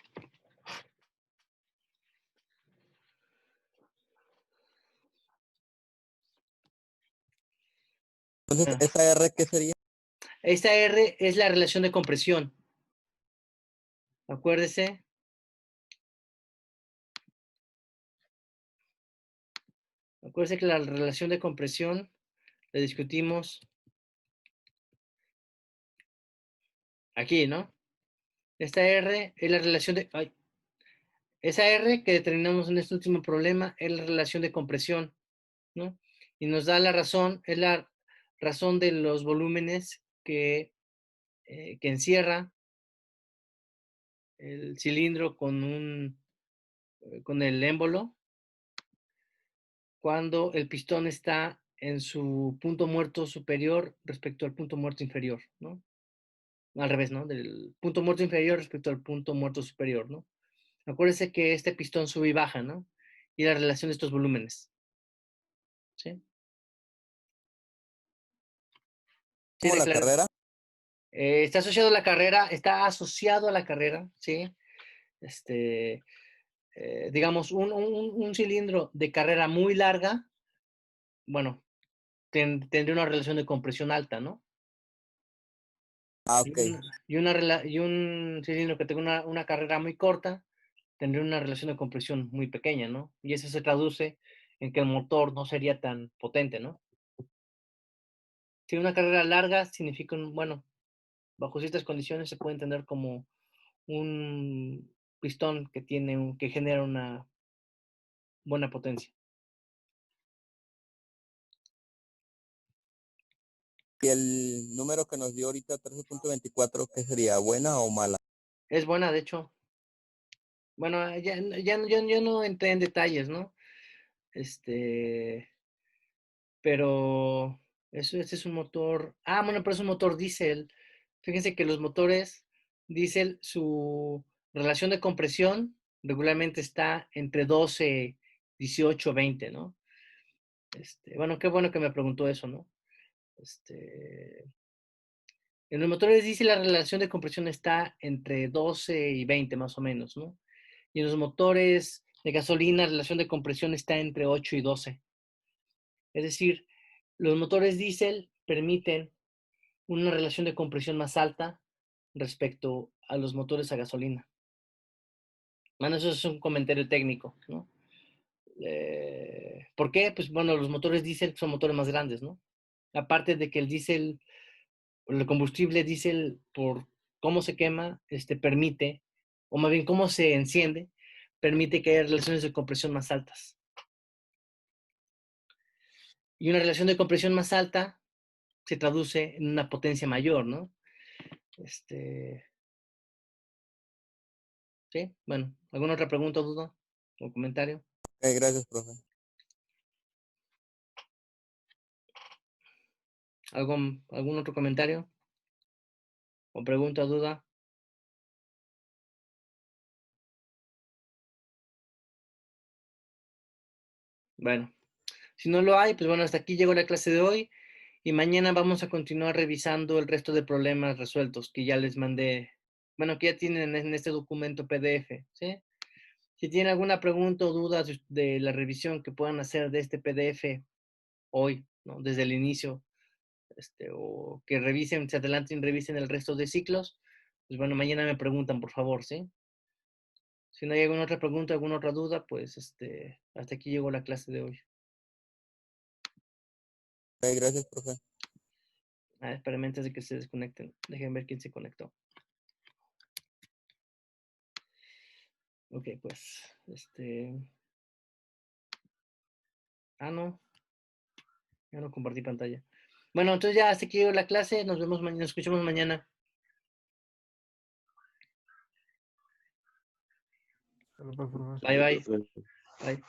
Entonces, Ah, ¿esta R qué sería? esta R es la relación de compresión. Acuérdese. Acuérdese que la relación de compresión la discutimos aquí, ¿no? Esta R es la relación de... Ay, esa R que determinamos en este último problema es la relación de compresión, ¿no? Y nos da la razón, es la razón de los volúmenes que encierra el cilindro con el émbolo cuando el pistón está en su punto muerto superior respecto al punto muerto inferior, ¿no? Al revés, ¿no? Del punto muerto inferior respecto al punto muerto superior, ¿no? Acuérdense que este pistón sube y baja, ¿no? Y la relación de estos volúmenes, ¿sí? ¿Sí ¿Como de la claro? carrera? Está asociado a la carrera, ¿sí? Este, digamos, un cilindro de carrera muy larga, bueno, tendría una relación de compresión alta, ¿no? Ah, Y ok. un cilindro que tenga una carrera muy corta tendría una relación de compresión muy pequeña, ¿no? Y eso se traduce en que el motor no sería tan potente, ¿no? Si una carrera larga significa, bueno, bajo ciertas condiciones se puede entender como un pistón que genera una buena potencia. Y el número que nos dio ahorita, 13.24, ¿qué sería? ¿Buena o mala? Es buena, de hecho. Bueno, yo no entré en detalles, ¿no? Pero este es un motor. Ah, bueno, pero es un motor diésel. Fíjense que los motores diésel, su relación de compresión regularmente está entre 12, 18, 20, ¿no? Bueno, qué bueno que me preguntó eso, ¿no? En los motores diésel la relación de compresión está entre 12 y 20 más o menos, ¿no? Y en los motores de gasolina la relación de compresión está entre 8 y 12. Es decir, los motores diésel permiten una relación de compresión más alta respecto a los motores a gasolina. Bueno, eso es un comentario técnico, ¿no? ¿Por qué? Pues bueno, los motores diésel son motores más grandes, ¿no? Aparte de que el diésel, el combustible diésel, por cómo se quema, permite, o más bien cómo se enciende, permite que haya relaciones de compresión más altas. Y una relación de compresión más alta se traduce en una potencia mayor, ¿no? Sí, bueno, ¿alguna otra pregunta o duda o comentario? Ok, gracias, profe. ¿Algún otro comentario? ¿O pregunta o duda? Bueno, si no lo hay, pues bueno, hasta aquí llegó la clase de hoy y mañana vamos a continuar revisando el resto de problemas resueltos que ya les mandé, bueno, que ya tienen en este documento PDF, ¿sí? Si tienen alguna pregunta o duda de la revisión que puedan hacer de este PDF hoy, ¿no? Desde el inicio, o que revisen, se adelanten y revisen el resto de ciclos, pues bueno, mañana me preguntan, por favor, ¿sí? Si no hay alguna otra pregunta, alguna otra duda, pues hasta aquí llegó la clase de hoy. Ok, gracias, profe. Esperen antes de que se desconecten. Dejen ver quién se conectó. Ok, pues, no, ya no compartí pantalla. Bueno, entonces ya hasta aquí llegó la clase. Nos vemos mañana, nos escuchamos mañana. Saludos, profe. Bye, bye. Bye.